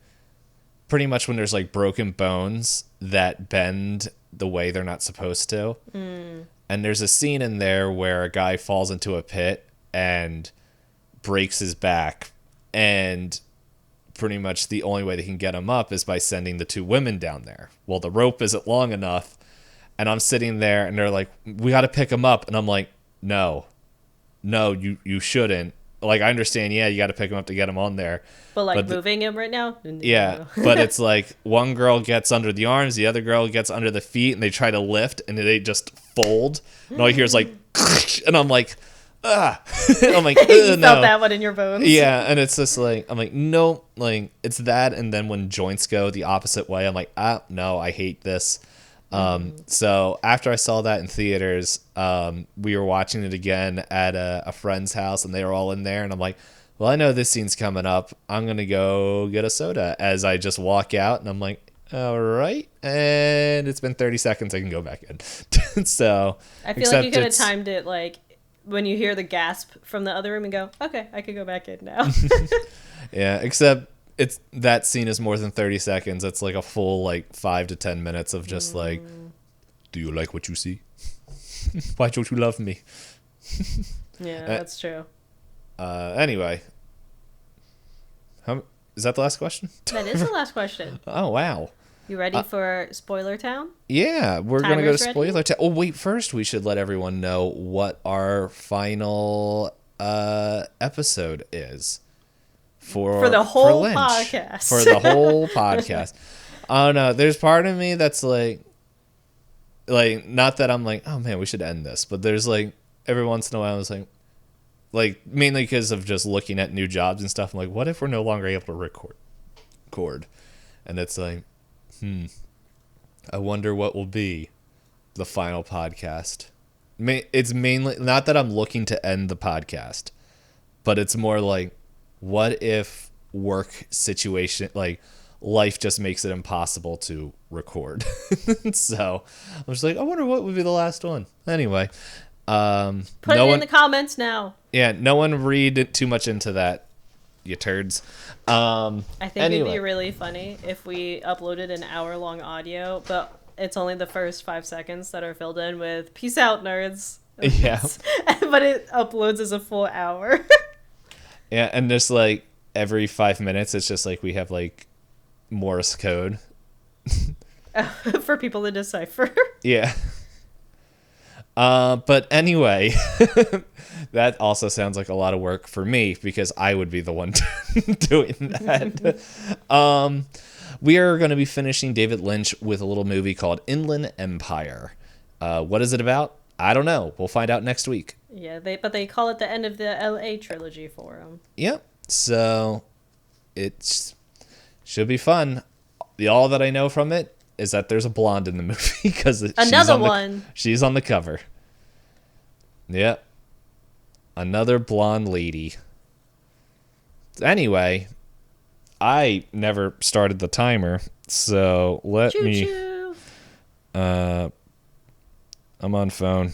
pretty much when there's, like, broken bones that bend the way they're not supposed to. And there's a scene in there where a guy falls into a pit and breaks his back, and pretty much the only way they can get him up is by sending the two women down there. Well, the rope isn't long enough, and I'm sitting there, and they're like, we got to pick him up. And I'm like, no, you shouldn't. Like, I understand, yeah, you got to pick him up to get him on there. But, like, moving him right now? Yeah, but it's like, one girl gets under the arms, the other girl gets under the feet, and they try to lift, and they just fold. And all you hear is like, and I'm like, ah. I'm like, you no. felt that one in your bones. Yeah, and it's just like, I'm like, no, like, it's that, and then when joints go the opposite way, I'm like, no, I hate this. So after I saw that in theaters, we were watching it again at a friend's house, and they were all in there, and I'm like, well, I know this scene's coming up. I'm going to go get a soda, as I just walk out, and I'm like, all right. And it's been 30 seconds. I can go back in. So I feel like you could have timed it, like, when you hear the gasp from the other room and go, okay, I could go back in now. Yeah, except that scene is more than 30 seconds. It's like a full, like, 5 to 10 minutes of just like, do you like what you see? Why don't you love me? Yeah, that's true. Anyway, is that the last question? That is the last question. Oh, wow. You ready for Spoiler Town? Yeah, we're going to go to Timer's Spoiler Town. Oh, wait, first we should let everyone know what our final episode is. For the whole Lynch. podcast. For the whole podcast. I don't know. There's part of me that's like, not that I'm like, oh man, we should end this. But there's like, every once in a while I was like, mainly because of just looking at new jobs and stuff. I'm like, what if we're no longer able to record? And it's like, I wonder what will be the final podcast. It's mainly, not that I'm looking to end the podcast, but it's more like, what if work situation, like life just makes it impossible to record. So I'm just like, I wonder what would be the last one. Anyway, Put it in the comments now. Yeah, no one read too much into that, you turds. I think it'd be really funny if we uploaded an hour-long audio, but it's only the first 5 seconds that are filled in with "Peace out, nerds." Yeah. But it uploads as a full hour. Yeah, and just like every 5 minutes, it's just like we have like Morse code for people to decipher. Yeah. But anyway, that also sounds like a lot of work for me because I would be the one doing that. We are going to be finishing David Lynch with a little movie called Inland Empire. What is it about? I don't know. We'll find out next week. Yeah, but they call it the end of the LA trilogy for him. Yep. So it should be fun. All that I know from it is that there's a blonde in the movie because she's on the cover. Yep. Another blonde lady. Anyway, I never started the timer, so let me. I'm on phone.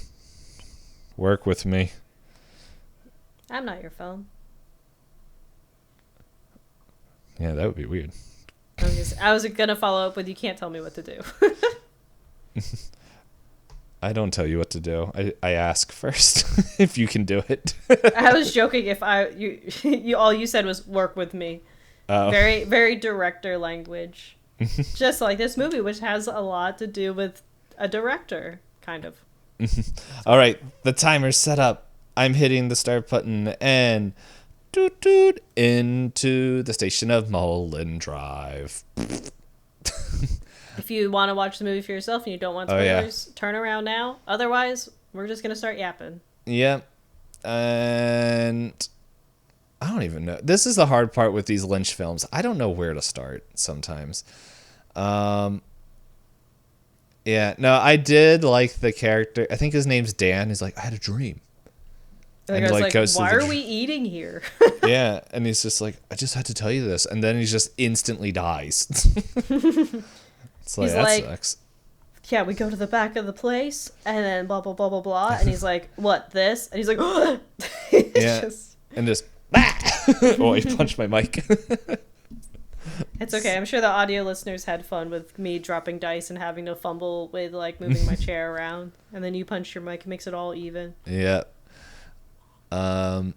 Work with me. I'm not your phone. Yeah, that would be weird. I was gonna follow up with you can't tell me what to do. I don't tell you what to do. I ask first if you can do it. I was joking if you all you said was work with me. Oh. Very, very director language. Just like this movie, which has a lot to do with a director, kind of. All right, the timer's set up. I'm hitting the start button and toot toot into the station of Mulholland Drive. If you want to watch the movie for yourself and you don't want spoilers, turn around now. Otherwise, we're just going to start yapping. Yep. And I don't even know. This is the hard part with these Lynch films. I don't know where to start sometimes. Yeah. No, I did like the character. I think his name's Dan. He's like, I had a dream. And I was like, why are we eating here? Yeah. And he's just like, I just had to tell you this. And then he just instantly dies. It's like, that sucks. Yeah, we go to the back of the place, and then blah, blah, blah, blah, blah. And he's like, what, this? And he's like, oh! Yeah. And just, oh, he punched my mic. It's okay. I'm sure the audio listeners had fun with me dropping dice and having to fumble with, like, moving my chair around. And then you punch your mic. It makes it all even. Yeah. Well,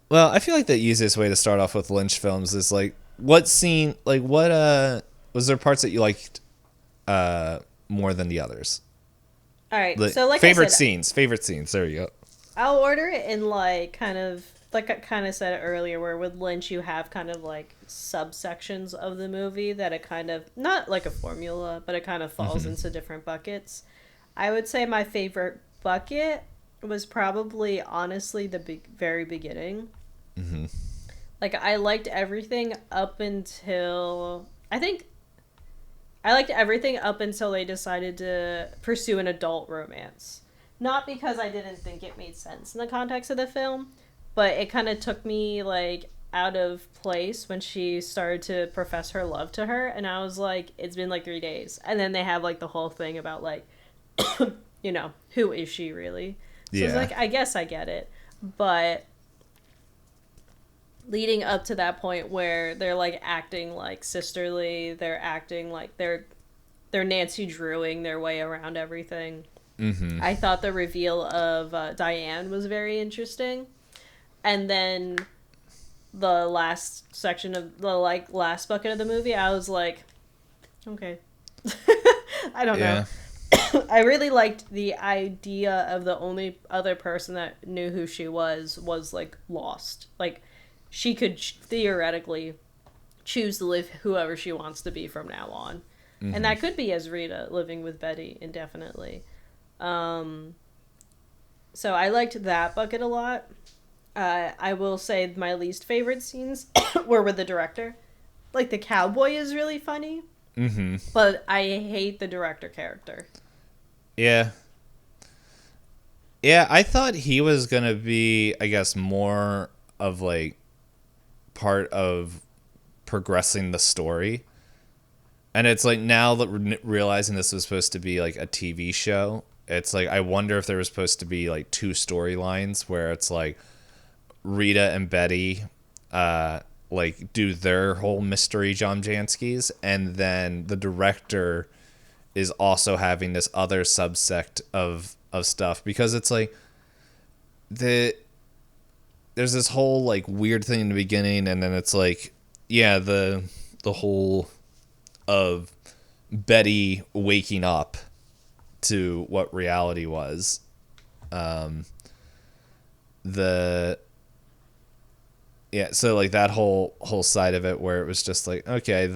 I feel like the easiest way to start off with Lynch films is, like, what scene, like, what, was there parts that you liked more than the others? All right. So like favorite scenes. There you go. I'll order it in like kind of like I kind of said earlier, where with Lynch you have kind of like subsections of the movie that it kind of not like a formula, but it kind of falls into different buckets. I would say my favorite bucket was probably honestly the very beginning. Mm-hmm. Like I liked everything up until they decided to pursue an adult romance. Not because I didn't think it made sense in the context of the film, but it kind of took me, like, out of place when she started to profess her love to her, and I was like, it's been, like, 3 days. And then they have, like, the whole thing about, like, you know, who is she really? So it's like, I guess I get it. But leading up to that point where they're, like, acting, like, sisterly, they're acting like they're Nancy Drewing their way around everything. Mm-hmm. I thought the reveal of Diane was very interesting. And then the last section of the, like, last bucket of the movie, I was like, okay. I don't know. I really liked the idea of the only other person that knew who she was, like, lost. Like, she could theoretically choose to live whoever she wants to be from now on. Mm-hmm. And that could be as Rita living with Betty indefinitely. So I liked that bucket a lot. I will say my least favorite scenes were with the director. Like, the cowboy is really funny. Mm-hmm. But I hate the director character. Yeah. Yeah, I thought he was going to be, I guess, more of, like, part of progressing the story. And it's like, now that we're realizing this was supposed to be like a TV show, it's like, I wonder if there was supposed to be like two storylines where it's like Rita and Betty like do their whole mystery John Janskis, and then the director is also having this other subsect of stuff, because it's like there's this whole like weird thing in the beginning, and then it's like, yeah, the whole of Betty waking up to what reality was. So like that whole side of it, where it was just like, okay,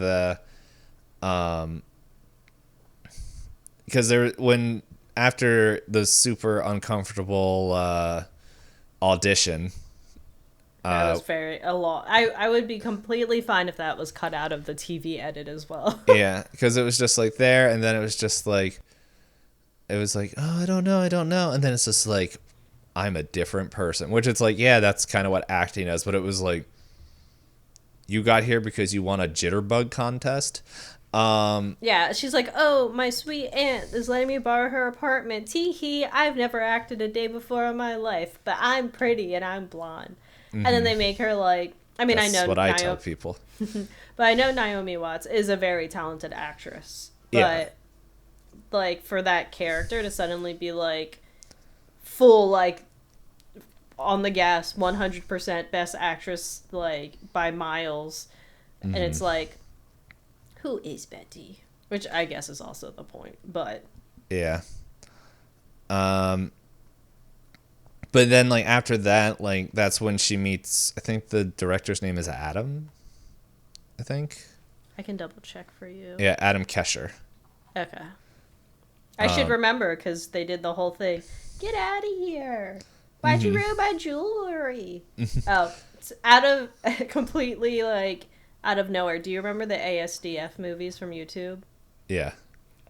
because when after the super uncomfortable audition, that was a lot. I would be completely fine if that was cut out of the TV edit as well. Yeah, because it was just like there, and then it was just like, it was like, oh, I don't know, and then it's just like, I'm a different person, which it's like, yeah, that's kind of what acting is, but it was like, you got here because you won a jitterbug contest. Yeah, she's like, oh, my sweet aunt is letting me borrow her apartment. Tee hee, I've never acted a day before in my life, but I'm pretty and I'm blonde. Mm-hmm. And then they make her like, I mean, that's I know what I tell people. But I know Naomi Watts is a very talented actress. But, yeah, like, for that character to suddenly be, like, full, like, on the gas, 100% best actress, like, by miles. Mm-hmm. And it's like, who is Betty? Which I guess is also the point, but... Yeah. But then, like, after that, like, that's when she meets, I think the director's name is Adam, I think. I can double check for you. Yeah, Adam Kesher. Okay. I should remember, because they did the whole thing. Get out of here. Why'd you ruin my jewelry? Oh, it's completely, like, out of nowhere. Do you remember the ASDF movies from YouTube? Yeah.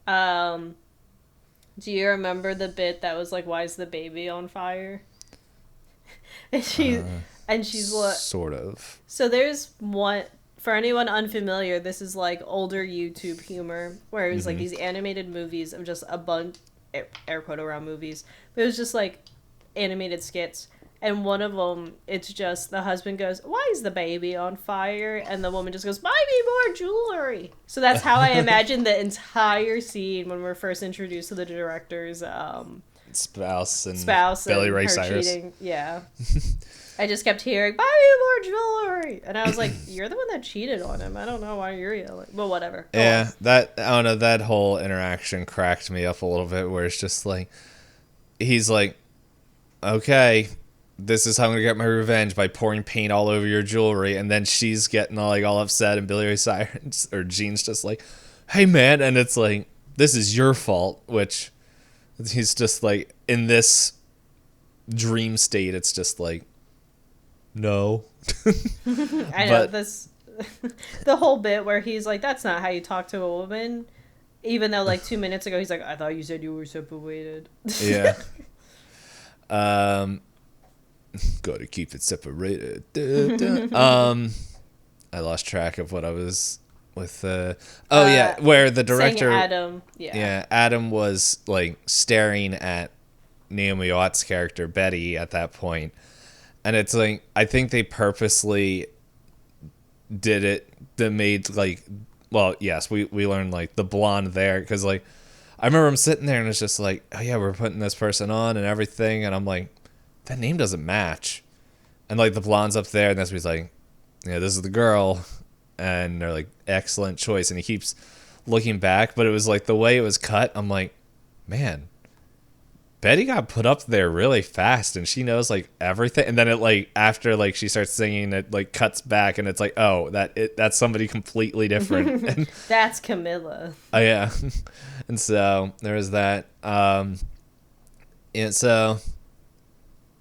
Do you remember the bit that was like, why is the baby on fire? and she's what? Sort of. So there's one, for anyone unfamiliar, this is like older YouTube humor, where it was like these animated movies of just a bunch, air quote around movies, but it was just like animated skits. And one of them, it's just the husband goes, why is the baby on fire? And the woman just goes, buy me more jewelry. So that's how I imagine the entire scene when we're first introduced to the director's spouse and Billy Ray Cyrus. Cheating. Yeah. I just kept hearing, buy me more jewelry. And I was like, you're the one that cheated on him. I don't know why you're yelling. Well, whatever. Go on. I don't know, that whole interaction cracked me up a little bit, where it's just like, he's like, okay, this is how I'm gonna get my revenge, by pouring paint all over your jewelry. And then she's getting all upset, and Billy Ray Cyrus or Gene's just like, hey man, and it's like, this is your fault, which he's just like, in this dream state, it's just like, no. I know, this the whole bit where he's like, that's not how you talk to a woman, even though like 2 minutes ago he's like, I thought you said you were separated. Yeah. Gotta keep it separated. I lost track of what I was with. Where the director, Adam. Yeah, Adam was like staring at Naomi Watts' character Betty at that point, and it's like, I think they purposely did it. That made like, well, yes, we learned like the blonde there, because like, I remember I'm sitting there and it's just like, oh yeah, we're putting this person on and everything, and I'm like, that name doesn't match. And like, the blonde's up there, and that's when he's like, yeah, this is the girl. And they're like, excellent choice. And he keeps looking back, but it was like the way it was cut, I'm like, man, Betty got put up there really fast, and she knows like everything. And then it like, after like she starts singing, it like cuts back, and it's like, oh, that's somebody completely different. And, that's Camilla. Oh yeah. And so there was that. And so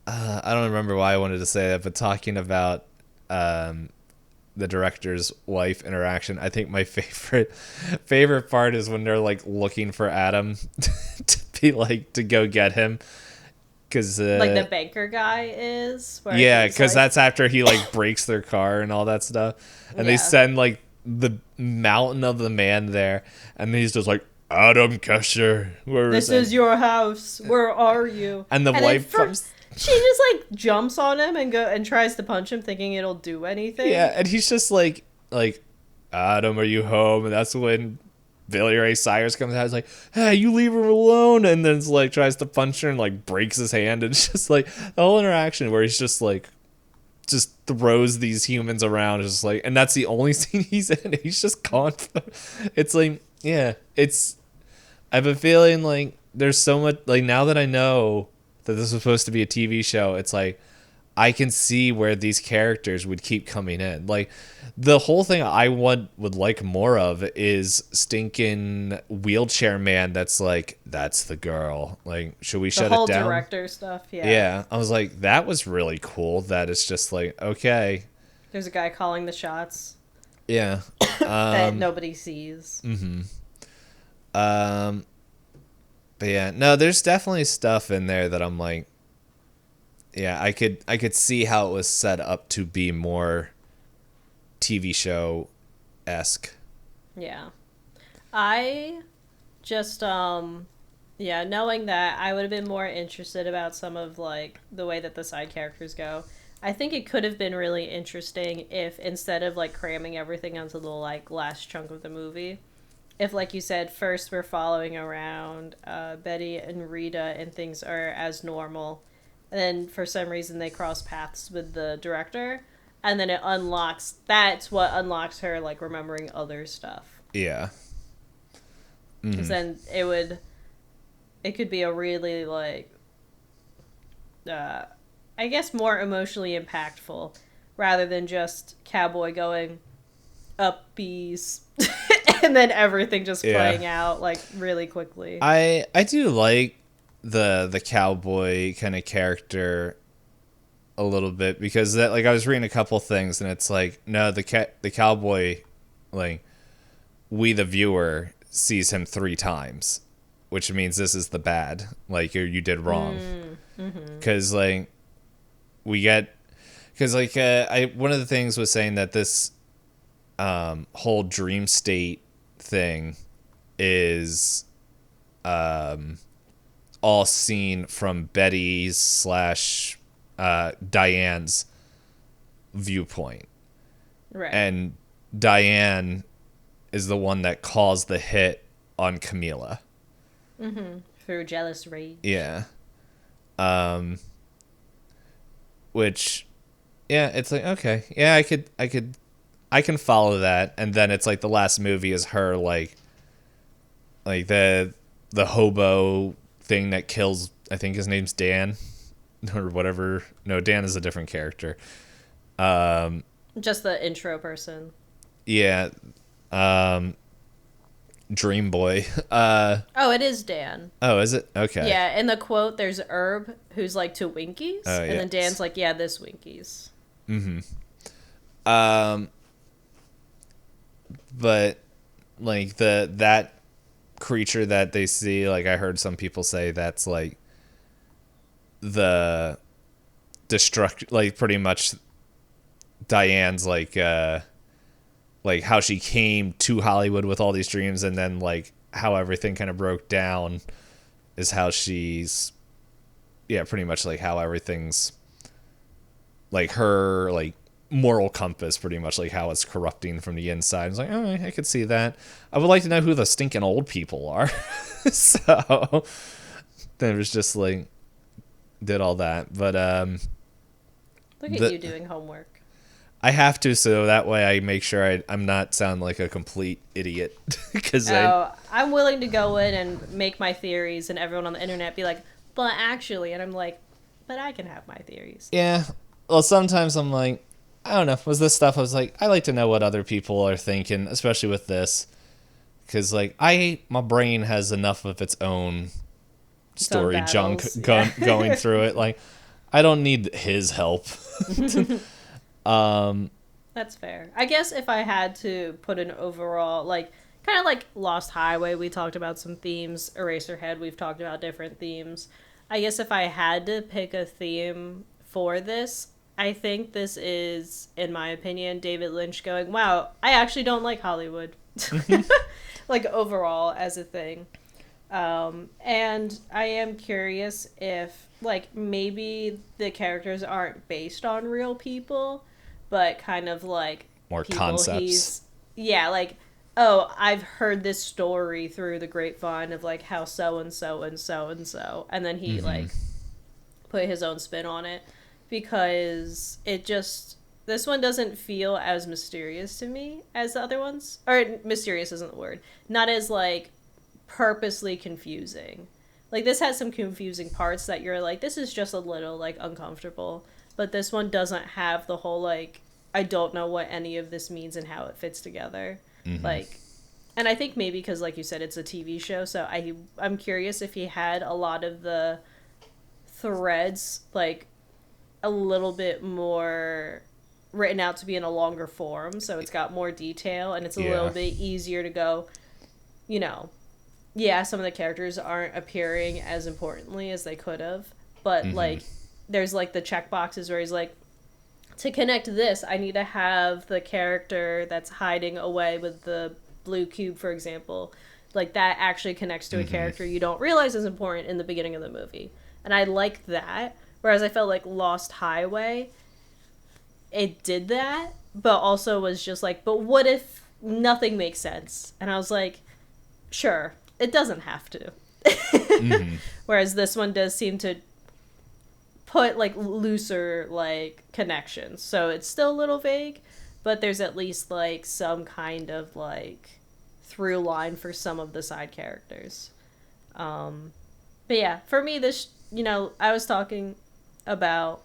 I don't remember why I wanted to say that, but talking about the director's wife interaction, I think my favorite part is when they're like looking for Adam to be like, to go get him, Because Like the banker guy is. Where yeah, he's because like, that's after he like breaks their car and all that stuff, and they yeah. send like the mountain of the man there, and he's just like, Adam Kesher, where is This it? is your house. Where are you? And the And then wife comes. she just like jumps on him and tries to punch him, thinking it'll do anything. Yeah, and he's just like, Adam, are you home? And that's when Billy Ray Cyrus comes out. He's like, hey, you leave her alone. And then it's like tries to punch her and like breaks his hand. And it's just like the whole interaction where he's just like, just throws these humans around. Just like, and that's the only scene he's in. He's just gone. It's like, yeah, it's, I have a feeling like there's so much, like now that I know that this was supposed to be a TV show, it's like, I can see where these characters would keep coming in. Like the whole thing I would like more of is stinking wheelchair man that's like, that's the girl. Like, should we shut it down? The whole director stuff, yeah. Yeah. I was like, that was really cool. That it's just like, okay. There's a guy calling the shots Yeah. that nobody sees. But yeah, no, there's definitely stuff in there that I'm like, yeah, I could see how it was set up to be more TV show-esque. Yeah. I just yeah, knowing that, I would have been more interested about some of like the way that the side characters go. I think it could have been really interesting if instead of like cramming everything onto the like last chunk of the movie, if like you said, first we're following around Betty and Rita and things are as normal, and then for some reason they cross paths with the director, and then it unlocks, that's what unlocks her like remembering other stuff. Yeah. Because then it could be a really like I guess more emotionally impactful rather than just Cowboy going up bees and then everything just playing out like really quickly. I do like the cowboy kind of character a little bit, because that, like, I was reading a couple things and it's like, no, the cowboy, like, we the viewer sees him 3 times, which means this is the bad, like, you did wrong. Because like we get, because like I one of the things was saying that this whole dream state thing is all seen from Betty's slash Diane's viewpoint. Right. And Diane is the one that caused the hit on Camila. Through jealous rage. Yeah. Which, yeah, it's like, okay, yeah, I can follow that. And then it's like the last movie is her like the hobo thing that kills, I think his name's Dan or whatever. No, Dan is a different character. Just the intro person. Yeah. Dream Boy. Oh, it is Dan. Oh, is it? Okay. Yeah, in the quote, there's Herb who's like to Winkies, Oh, and yeah. then Dan's like, yeah, this Winkies. But like that creature that they see, like I heard some people say that's like the destruct, like pretty much Diane's like how she came to Hollywood with all these dreams, and then like how everything kind of broke down is how she's, yeah, pretty much like how everything's like her like moral compass, pretty much like how it's corrupting from the inside. It's like, oh, I could see that. I would like to know who the stinking old people are. So then it was just like did all that, but Look at you doing homework. I have to, so that way I make sure I'm not sound like a complete idiot. Because I'm willing to go in and make my theories, and everyone on the internet be like, but actually, and I'm like, but I can have my theories. Yeah. Well, sometimes I'm like, I don't know. Was this stuff? I was like, I like to know what other people are thinking, especially with this, because like my brain has enough of its own story junk going through it. Like, I don't need his help. That's fair. I guess if I had to put an overall, like, kind of like Lost Highway, we talked about some themes. Eraserhead, we've talked about different themes. I guess if I had to pick a theme for this, I think this is, in my opinion, David Lynch going, wow, I actually don't like Hollywood. Like, overall, as a thing. And I am curious if, like, maybe the characters aren't based on real people, but kind of like More people concepts. yeah, like, oh, I've heard this story through the grapevine of like how so and so and so and so, and then he Mm-hmm. like put his own spin on it, because it just, this one doesn't feel as mysterious to me as the other ones. Or mysterious isn't the word. Not as like purposely confusing. Like, this has some confusing parts that you're like, this is just a little like uncomfortable. But this one doesn't have the whole like, I don't know what any of this means and how it fits together. Mm-hmm. Like, and I think maybe because, like you said, it's a TV show, so I'm curious if he had a lot of the threads like a little bit more written out to be in a longer form, so it's got more detail and it's a little Yeah. bit easier to go, you know, yeah, some of the characters aren't appearing as importantly as they could have, but Mm-hmm. like there's like the check boxes where he's like, to connect this, I need to have the character that's hiding away with the blue cube, for example. Like, that actually connects to a Mm-hmm. character you don't realize is important in the beginning of the movie. And I like that. Whereas I felt like Lost Highway, it did that, but also was just like, but what if nothing makes sense? And I was like, sure, it doesn't have to. Mm-hmm. Whereas this one does seem to put like looser like connections, so it's still a little vague, but there's at least like some kind of like through line for some of the side characters. But yeah, for me, this, I was talking about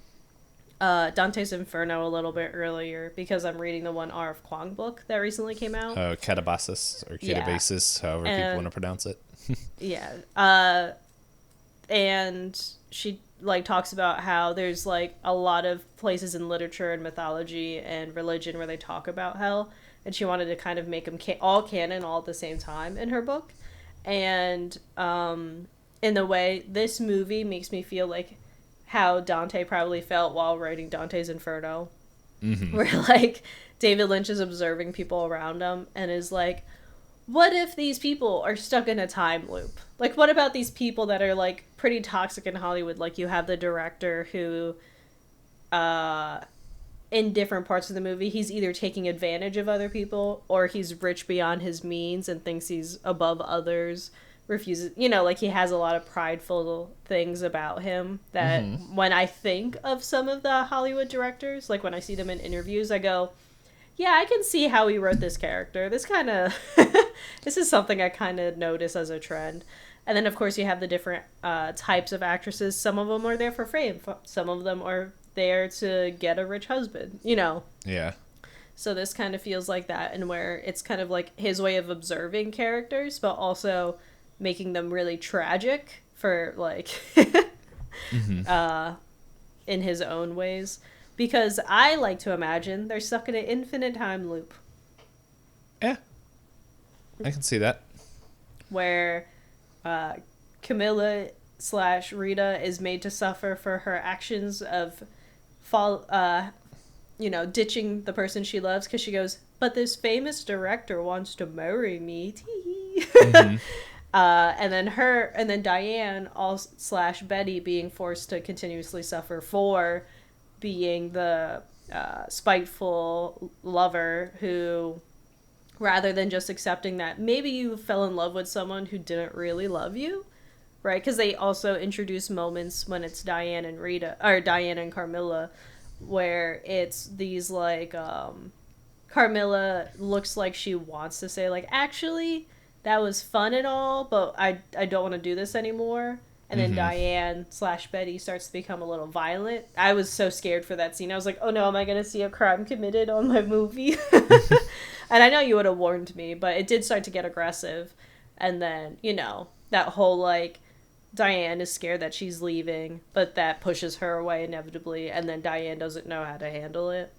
Dante's Inferno a little bit earlier because I'm reading the one R.F. Kuang book that recently came out. Catabasis or Yeah, Catabasis, however people want and to pronounce it. yeah, and she like talks about how there's like a lot of places in literature and mythology and religion where they talk about hell, and she wanted to kind of make them all canon all at the same time in her book. And in the way, this movie makes me feel like how Dante probably felt while writing Dante's Inferno, Mm-hmm. where like David Lynch is observing people around him and is like, what if these people are stuck in a time loop? Like, what about these people that are like pretty toxic in Hollywood? Like, you have the director who, in different parts of the movie, he's either taking advantage of other people or he's rich beyond his means and thinks he's above others. Refuses, like, he has a lot of prideful things about him that Mm-hmm. when I think of some of the Hollywood directors, like when I see them in interviews, I go, yeah, I can see how he wrote this character. This kind of, this is something I kind of notice as a trend. And then, of course, you have the different types of actresses. Some of them are there for fame. Some of them are there to get a rich husband, Yeah. So this kind of feels like that, and where it's kind of like his way of observing characters, but also making them really tragic for, like, Mm-hmm. in his own ways. Because I like to imagine they're stuck in an infinite time loop Yeah. I can see that. where Camilla slash Rita is made to suffer for her actions of ditching the person she loves because she goes, but this famous director wants to marry me. Mm-hmm. And then Diane all slash Betty being forced to continuously suffer for being the spiteful lover who, rather than just accepting that maybe you fell in love with someone who didn't really love you, right? Because they also introduce moments when it's Diane and Rita, or Diane and Carmilla, where it's these like Carmilla looks like she wants to say like, actually that was fun and all, but I don't want to do this anymore. And then Mm-hmm. Diane slash Betty starts to become a little violent. I was so scared for that scene. I was like, oh no, am I going to see a crime committed on my movie? And I know you would have warned me, but it did start to get aggressive. And then, that whole like, Diane is scared that she's leaving, but that pushes her away inevitably. And then Diane doesn't know how to handle it.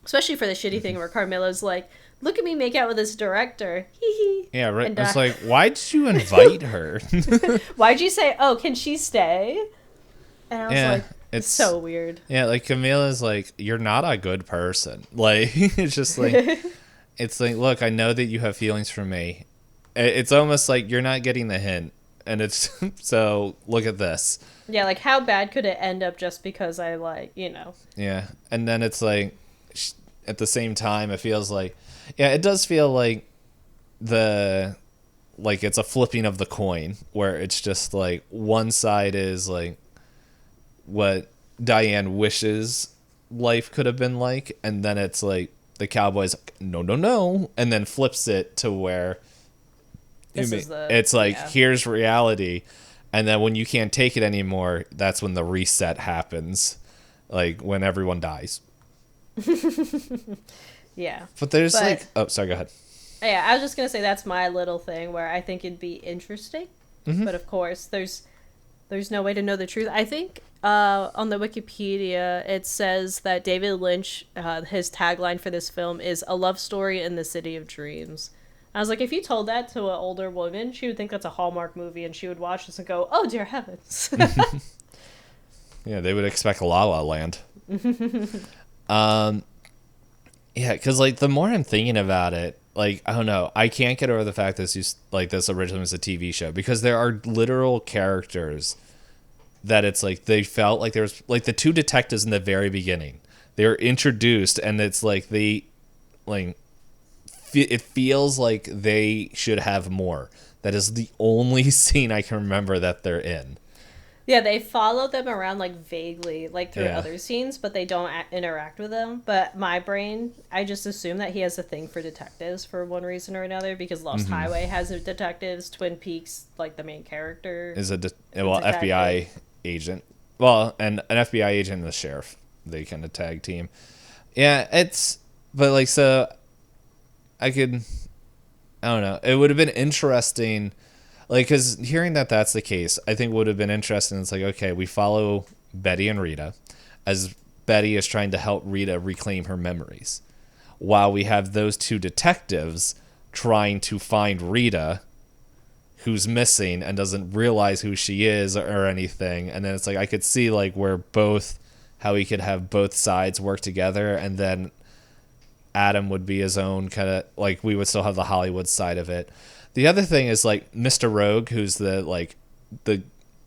Especially for the shitty thing where Carmilla's like, look at me make out with this director. Hee hee. Yeah, right. And, I was like, why did you invite her? why'd you say, oh, can she stay? And I was Yeah, like, it's so weird. Yeah, like Camila's like, you're not a good person. Like, it's just like, it's like, look, I know that you have feelings for me. It's almost like you're not getting the hint. And it's, so look at this. Yeah, like how bad could it end up just because I like, you know. Yeah. And then it's like, at the same time, it feels like, yeah, it does feel like like it's a flipping of the coin where it's just like one side is like what Diane wishes life could have been like, and then it's like the cowboy's like, no, no, no, and then flips it to where it's like, here's reality, and then when you can't take it anymore, that's when the reset happens, like when everyone dies. Yeah. But there's like, oh, sorry, go ahead. Yeah, I was just gonna say that's my little thing where I think it'd be interesting, but of course there's no way to know the truth. I think on the Wikipedia it says that David Lynch, his tagline for this film is "A love story in the city of dreams." I was like, if you told that to an older woman, she would think that's a Hallmark movie, and she would watch this and go, "Oh dear heavens!" Yeah, they would expect La La Land. Yeah, because like the more I'm thinking about it, like I don't know, I can't get over the fact that this originally was a TV show, because there are literal characters that it's like they felt like there was like the two detectives in the very beginning. They were introduced, and it's like they like it feels like they should have more. That is the only scene I can remember that they're in. Yeah, they follow them around like vaguely, like through other scenes, but they don't interact with them. But my brain, I just assume that he has a thing for detectives for one reason or another, because Lost Highway has detectives. Twin Peaks, like the main character is FBI agent. Well, and an FBI agent and the sheriff, they kind of tag team. Yeah, but like, so I don't know. It would have been interesting. Like, because hearing that that's the case, I think would have been interesting. It's like, okay, we follow Betty and Rita as Betty is trying to help Rita reclaim her memories, while we have those two detectives trying to find Rita, who's missing and doesn't realize who she is or anything. And then it's like, I could see like how he could have both sides work together, and then Adam would be his own kind of, like, we would still have the Hollywood side of it. The other thing is like Mr. Rogue, who's the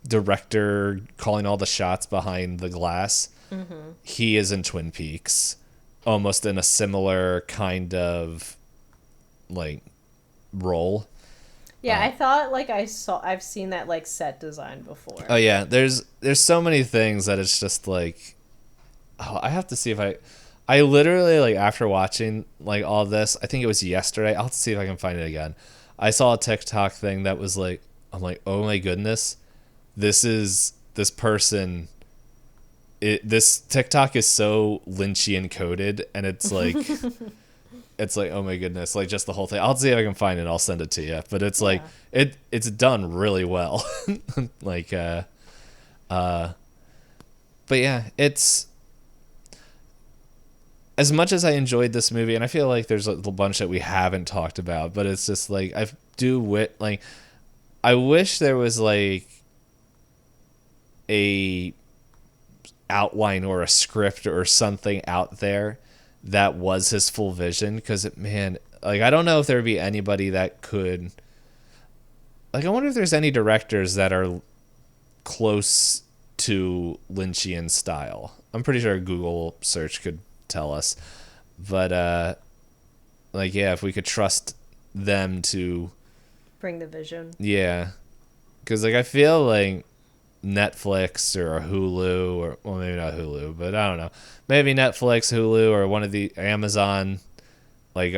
director calling all the shots behind the glass. Mm-hmm. He is in Twin Peaks, almost in a similar kind of role. Yeah, I thought like I've seen that like set design before. Oh yeah, there's so many things that it's just like, oh, I have to see if I literally, like, after watching like all this, I think it was yesterday, I'll have to see if I can find it again. I saw a TikTok thing that was like, I'm like, oh my goodness, this person. This TikTok is so Lynchian coded, and it's like, it's like, oh my goodness, like just the whole thing. I'll see if I can find it. I'll send it to you. But it's like it's done really well. Like, but yeah, it's. As much as I enjoyed this movie, and I feel like there's a bunch that we haven't talked about, but it's just like, I wish there was like a outline or a script or something out there that was his full vision, because man, like, I don't know if there would be anybody that could, like, I wonder if there's any directors that are close to Lynchian style. I'm pretty sure a Google search could tell us, but like, yeah, if we could trust them to bring the vision. Yeah, because like I feel like Netflix or Hulu, or, well, maybe not Hulu, but I don't know, maybe Netflix, Hulu, or one of the Amazon, like,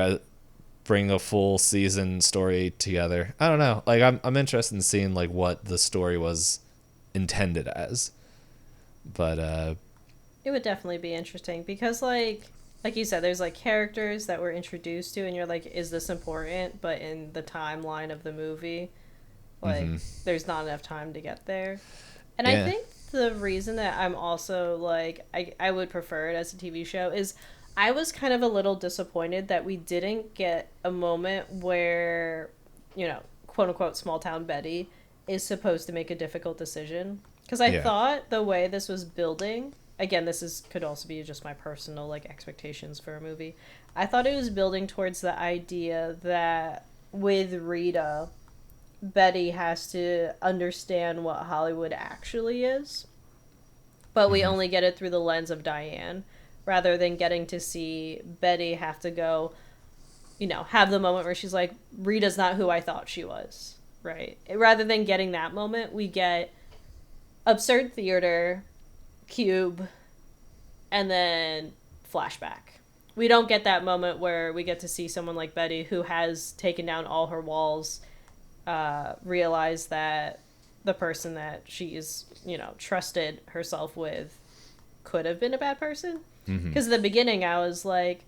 bring a full season story together. I don't know, like, I'm interested in seeing like what the story was intended as, but it would definitely be interesting, because like you said, there's like characters that we're introduced to and you're like, is this important? But in the timeline of the movie, like, there's not enough time to get there. And I think the reason that I'm also like, I would prefer it as a TV show is I was kind of a little disappointed that we didn't get a moment where, quote unquote, small town Betty is supposed to make a difficult decision. Because I Yeah. thought the way this was building, again, could also be just my personal like expectations for a movie. I thought it was building towards the idea that with Rita, Betty has to understand what Hollywood actually is, but we Hmm. only get it through the lens of Diane, rather than getting to see Betty have to go, have the moment where she's like, Rita's not who I thought she was, right? Rather than getting that moment, we get absurd theater, cube, and then flashback. We don't get that moment where we get to see someone like Betty who has taken down all her walls, realize that the person that she's, trusted herself with could have been a bad person. Hmm. Because in the beginning, I was like,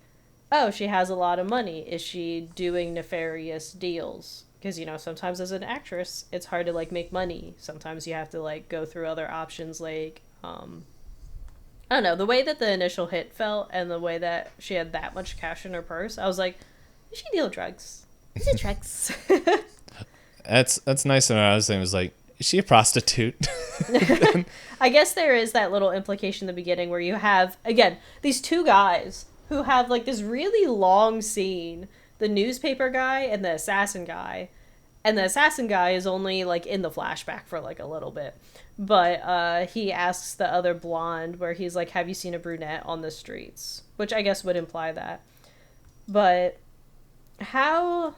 oh, she has a lot of money. Is she doing nefarious deals? Because, sometimes as an actress, it's hard to, like, make money. Sometimes you have to, like, go through other options, like, I don't know, the way that the initial hit felt and the way that she had that much cash in her purse, I was like, does she deal drugs? Is it drugs? That's nice to know. I was saying, was like, is she a prostitute? I guess there is that little implication in the beginning where you have, again, these two guys who have like this really long scene, the newspaper guy and the assassin guy. And the assassin guy is only like in the flashback for like a little bit. But he asks the other blonde where he's like, have you seen a brunette on the streets? Which I guess would imply that. But how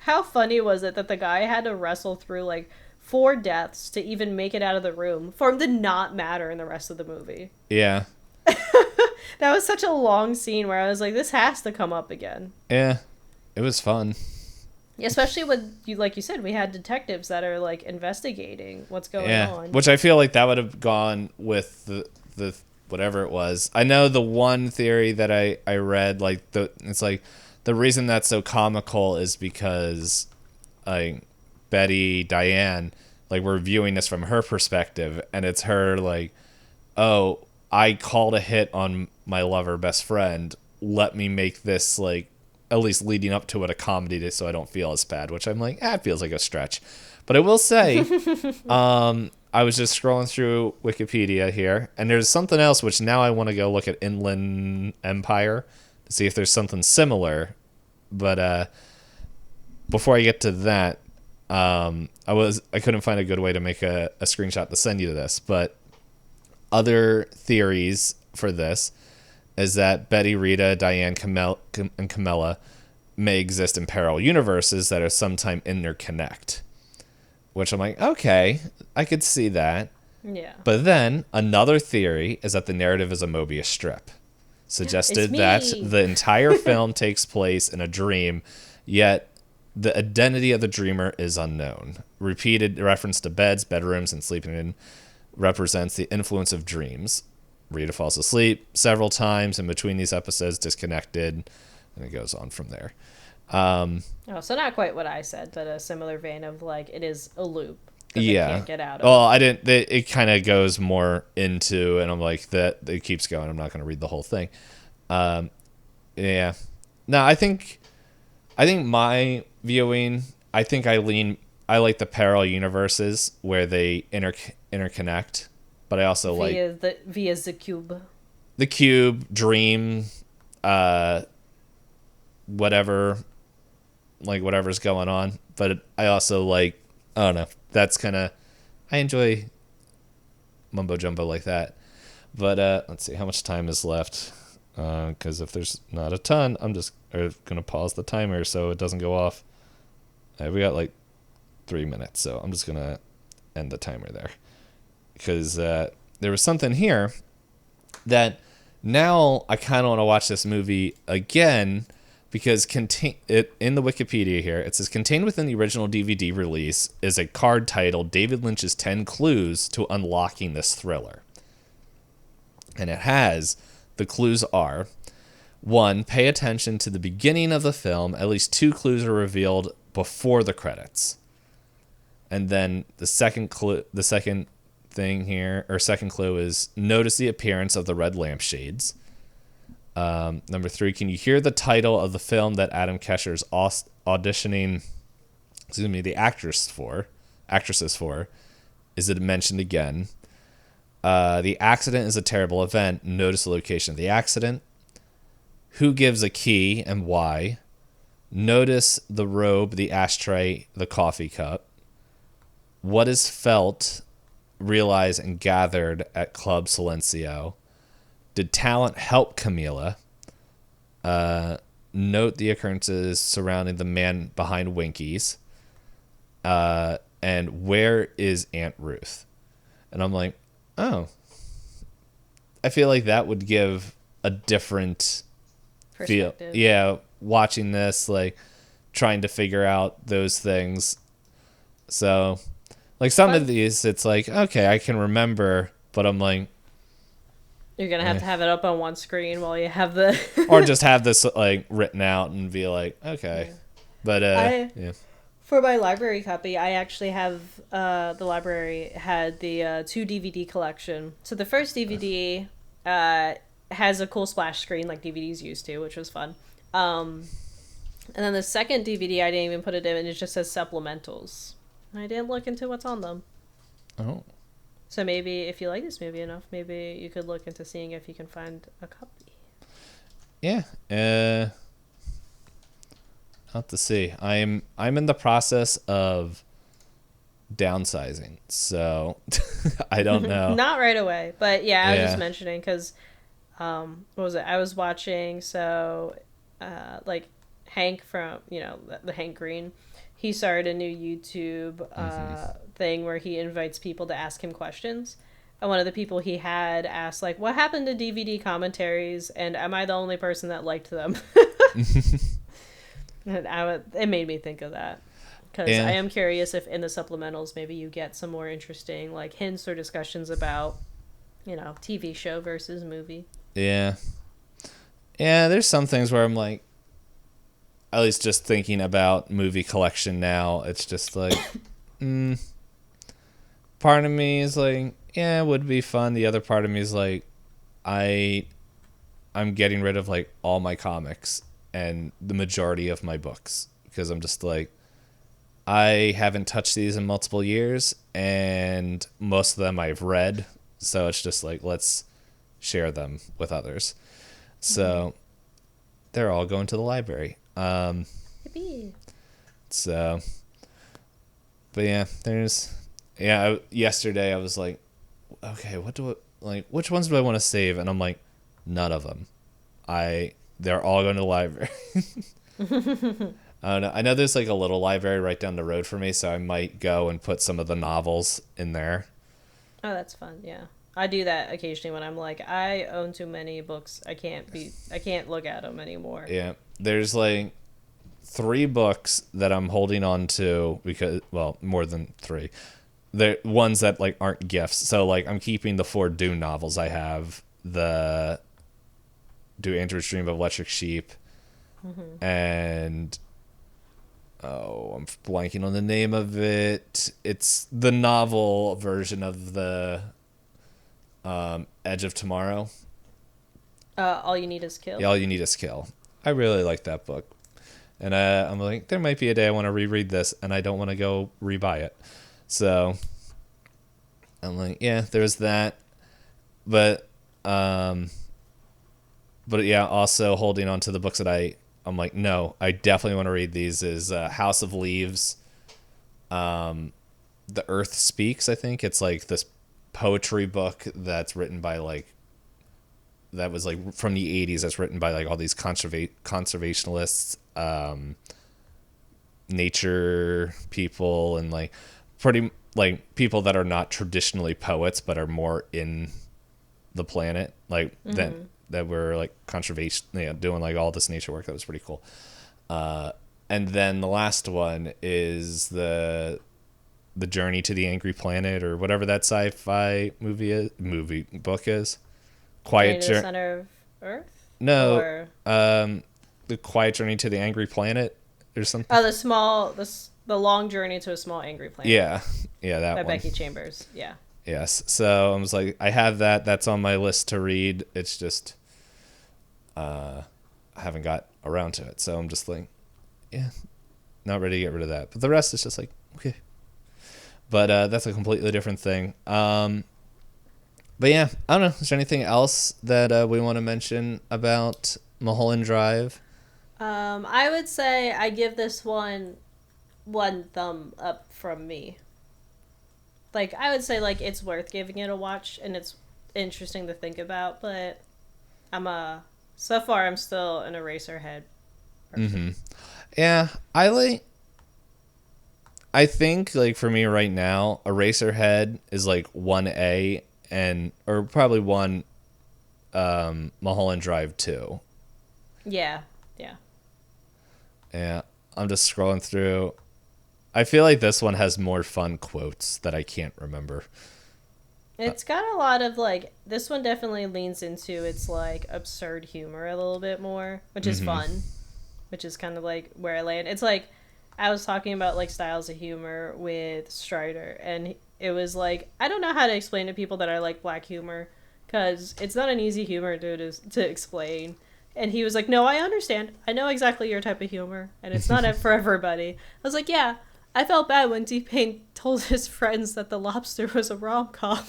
how funny was it that the guy had to wrestle through like four deaths to even make it out of the room for him to not matter in the rest of the movie? Yeah. That was such a long scene where I was like, this has to come up again. Yeah. It was fun. Especially with you, like you said, we had detectives that are like investigating what's going on. Which I feel like that would have gone with the whatever it was. I know the one theory that I read, like it's like the reason that's so comical is because like Diane, like we're viewing this from her perspective, and it's her like, oh, I called a hit on my lover best friend. Let me make this like at least leading up to it a comedy so I don't feel as bad, which I'm like, it feels like a stretch. But I will say, I was just scrolling through Wikipedia here, and there's something else which now I want to go look at Inland Empire to see if there's something similar. But before I get to that, I couldn't find a good way to make a screenshot to send you to this, but other theories for this is that Betty, Rita, Diane, and Camilla may exist in parallel universes that are sometime interconnect. Which I'm like, okay, I could see that. Yeah. But then another theory is that the narrative is a Mobius strip. Suggested that the entire film takes place in a dream, yet the identity of the dreamer is unknown. Repeated reference to beds, bedrooms, and sleeping in represents the influence of dreams. Rita falls asleep several times in between these episodes, disconnected, and it goes on from there. So not quite what I said, but a similar vein of like it is a loop that Yeah. they can't get out of. Well, I didn't. It kind of goes more into, and I'm like that. It keeps going. I'm not going to read the whole thing. Yeah. No, I think my viewing. I think I like the parallel universes where they interconnect. But I also like via the cube. The cube, dream, whatever's going on. But I also like, I don't know. That's kind of, I enjoy mumbo jumbo like that. But let's see how much time is left. Because if there's not a ton, I'm just gonna pause the timer so it doesn't go off. We got like 3 minutes, so I'm just gonna end the timer there. Because there was something here that now I kind of want to watch this movie again, because in the Wikipedia here, it says contained within the original DVD release is a card titled David Lynch's 10 Clues to Unlocking This Thriller. And the clues are, 1, pay attention to the beginning of the film. At least 2 clues are revealed before the credits. And then the second clue is notice the appearance of the red lampshades. Number 3, can you hear the title of the film that Adam Kesher's auditioning, the actresses for? Is it mentioned again? The accident is a terrible event. Notice the location of the accident. Who gives a key and why? Notice the robe, the ashtray, the coffee cup. What is felt, realized, and gathered at Club Silencio? Did talent help Camila? Note the occurrences surrounding the man behind Winkies. And where is Aunt Ruth? And I'm like, oh. I feel like that would give a different feel. Yeah, watching this, like, trying to figure out those things. So, like, some of these, it's like, okay, I can remember, but I'm like, you're going to have it up on one screen while you have the... or just have this, like, written out and be like, okay. Yeah. But, yeah. For my library copy, I actually have, the library had the 2 DVD collection. So the first DVD has a cool splash screen like DVDs used to, which was fun. And then the second DVD, I didn't even put it in, and it just says supplementals. I didn't look into what's on them. Oh. So maybe if you like this movie enough, maybe you could look into seeing if you can find a copy. Yeah. I'll have to see. I'm in the process of downsizing, so I don't know. Not right away, but yeah, I was just mentioning because, what was it? I was watching, like Hank from, the Hank Green, he started a new YouTube thing where he invites people to ask him questions. And one of the people he had asked, like, what happened to DVD commentaries, and am I the only person that liked them? And it made me think of that. Because I am curious if in the supplementals maybe you get some more interesting, like, hints or discussions about, TV show versus movie. Yeah. Yeah, there's some things where I'm like, at least just thinking about movie collection now, it's just like, part of me is like, yeah, it would be fun. The other part of me is like, I'm getting rid of, like, all my comics and the majority of my books, because I'm just like, I haven't touched these in multiple years, and most of them I've read, so it's just like, let's share them with others. So they're all going to the library. Yippee. So, but yeah, yesterday I was like, okay, which ones do I want to save? And I'm like, none of them. They're all going to the library. I don't know. I know there's, like, a little library right down the road for me, so I might go and put some of the novels in there. Oh, that's fun. Yeah, I do that occasionally when I'm like, I own too many books. I can't look at them anymore. Yeah, there's, like, 3 books that I'm holding on to because, well, more than 3. They're ones that, like, aren't gifts. So, like, I'm keeping the 4 Dune novels I have. Do Andrew's Dream of Electric Sheep, and I'm blanking on the name of it. It's the novel version of the Edge of Tomorrow. All You Need Is Kill. Yeah, All You Need Is Kill. I really like that book, and I'm like, there might be a day I want to reread this, and I don't want to go rebuy it. So I'm like, yeah, there's that, but yeah, also holding on to the books that I'm like, no, I definitely want to read these, is House of Leaves, The Earth Speaks, I think. It's like this poetry book that's written by, like, that was, like, from the 80s, that's written by, like, all these conservationists, nature people, and, like, pretty, like, people that are not traditionally poets but are more in the planet, like, that were, like, conservation, doing, like, all this nature work. That was pretty cool. And then the last one is the Journey to the Angry Planet, or whatever that sci-fi movie book is. Quiet Journey to the Center of Earth? No, or... The Quiet Journey to the Angry Planet or something. Oh, the Long Journey to a Small Angry Planet. Yeah, that by one. Becky Chambers. Yeah. Yes. So I was like, I have that. That's on my list to read. It's just, I haven't got around to it. So I'm just like, yeah, not ready to get rid of that. But the rest is just like, okay. But that's a completely different thing. But yeah, I don't know. Is there anything else that we want to mention about Mulholland Drive? I would say I give this one thumb up from me. Like, I would say, like, it's worth giving it a watch, and it's interesting to think about, but so far, I'm still an Eraserhead person. Yeah, I think, like, for me right now, Eraserhead is like 1A or probably one Mulholland Drive 2. Yeah, yeah. Yeah, I'm just scrolling through. I feel like this one has more fun quotes that I can't remember. It's got a lot of, like, this one definitely leans into its, like, absurd humor a little bit more, which is fun, which is kind of, like, where I land. It's like, I was talking about, like, styles of humor with Strider, and it was like, I don't know how to explain to people that I like black humor, because it's not an easy humor to explain. And he was like, no, I understand. I know exactly your type of humor, and it's not for everybody. I was like, yeah, I felt bad when T-Pain told his friends that The Lobster was a rom-com.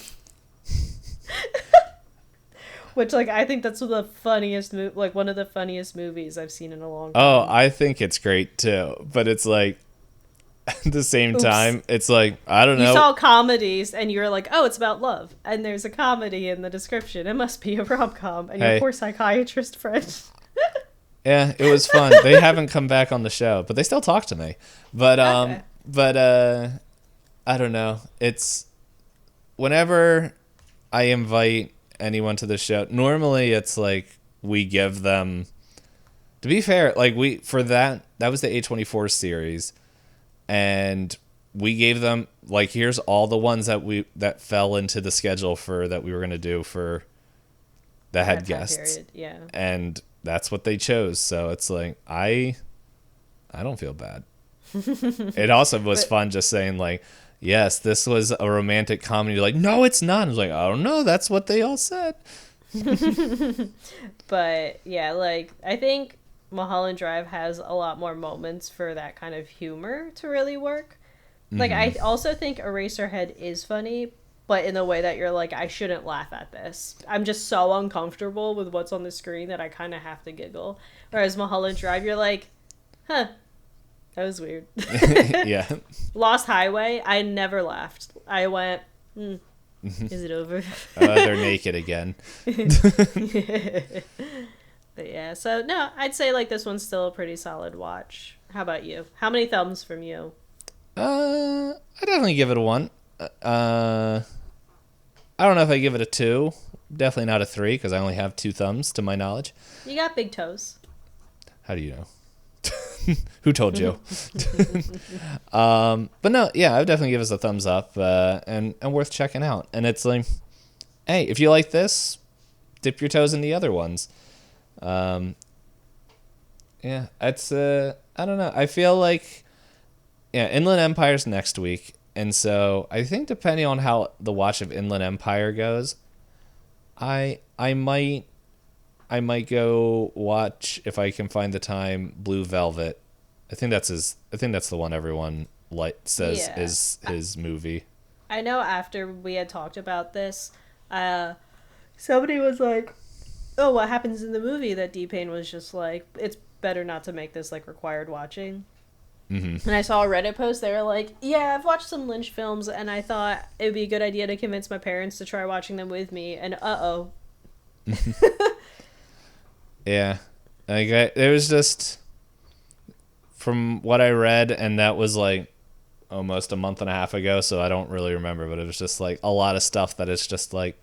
Which, like, I think that's the funniest like, one of the funniest movies I've seen in a long Oh, time. I think it's great too, but it's like at the same Oops. time, it's like, I don't You know. saw comedies and you're like, oh, it's about love, and there's a comedy in the description. It must be a rom-com, and your Hey, poor psychiatrist friend. yeah, it was fun. They haven't come back on the show, but they still talk to me. But Okay. I don't know. It's whenever I invite anyone to the show, normally it's like we give them, to be fair, like we for that was the A24 series, and we gave them, like, here's all the ones that fell into the schedule for that we were going to do for that had That time guests, period, yeah. and that's what they chose. So it's like, I don't feel bad. It also was But fun just saying, like, yes, this was a romantic comedy. Like, no, it's not. I was like, I don't know. That's what they all said. but yeah, like, I think Mulholland Drive has a lot more moments for that kind of humor to really work. Like, I also think Eraserhead is funny, but in the way that you're like, I shouldn't laugh at this. I'm just so uncomfortable with what's on the screen that I kind of have to giggle. Whereas Mulholland Drive, you're like, huh, that was weird. Yeah. Lost Highway, I never laughed. I went, is it over? They're naked again. But yeah, so no, I'd say, like, this one's still a pretty solid watch. How about you? How many thumbs from you? I definitely give it a 1. I don't know if I give it a 2. Definitely not a 3 because I only have 2 thumbs to my knowledge. You got big toes. How do you know? Who told you? But no, yeah, I would definitely give us a thumbs up, and worth checking out. And it's like, hey, if you like this, dip your toes in the other ones. Yeah, it's I don't know. I feel like, yeah, Inland Empire's next week, and so I think depending on how the watch of Inland Empire goes, I might go watch, if I can find the time, Blue Velvet. I think that's the one everyone says Yeah. is his movie. I know after we had talked about this, somebody was like, oh, what happens in the movie? That D-Pain was just like, it's better not to make this, like, required watching. And I saw a Reddit post, they were like, yeah, I've watched some Lynch films, and I thought it would be a good idea to convince my parents to try watching them with me, and uh-oh. Yeah, there was just, from what I read, and that was like almost a month and a half ago, so I don't really remember, but it was just like a lot of stuff that it's just like,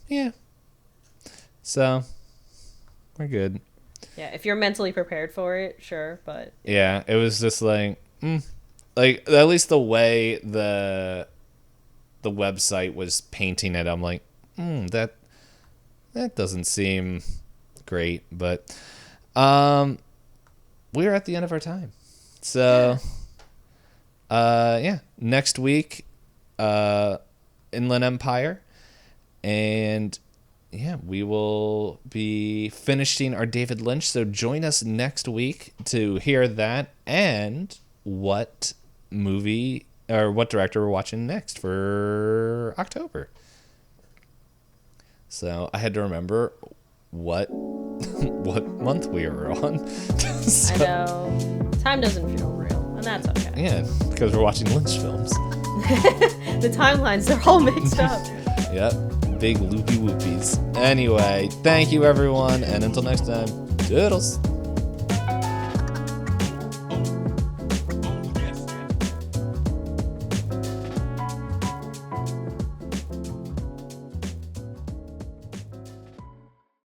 yeah. So we're good. Yeah, if you're mentally prepared for it, sure, but Yeah, it was just like, like, at least the way the website was painting it, I'm like, that doesn't seem great. But we're at the end of our time, so yeah, next week, Inland Empire, and yeah, we will be finishing our David Lynch. So join us next week to hear that and what movie or what director we're watching next for October. So I had to remember what what month we were on. I know. Time doesn't feel real, and that's okay. Yeah, because we're watching Lynch films. The timelines, they're all mixed up. Yep, big loopy whoopies. Anyway, thank you everyone, and until next time, toodles.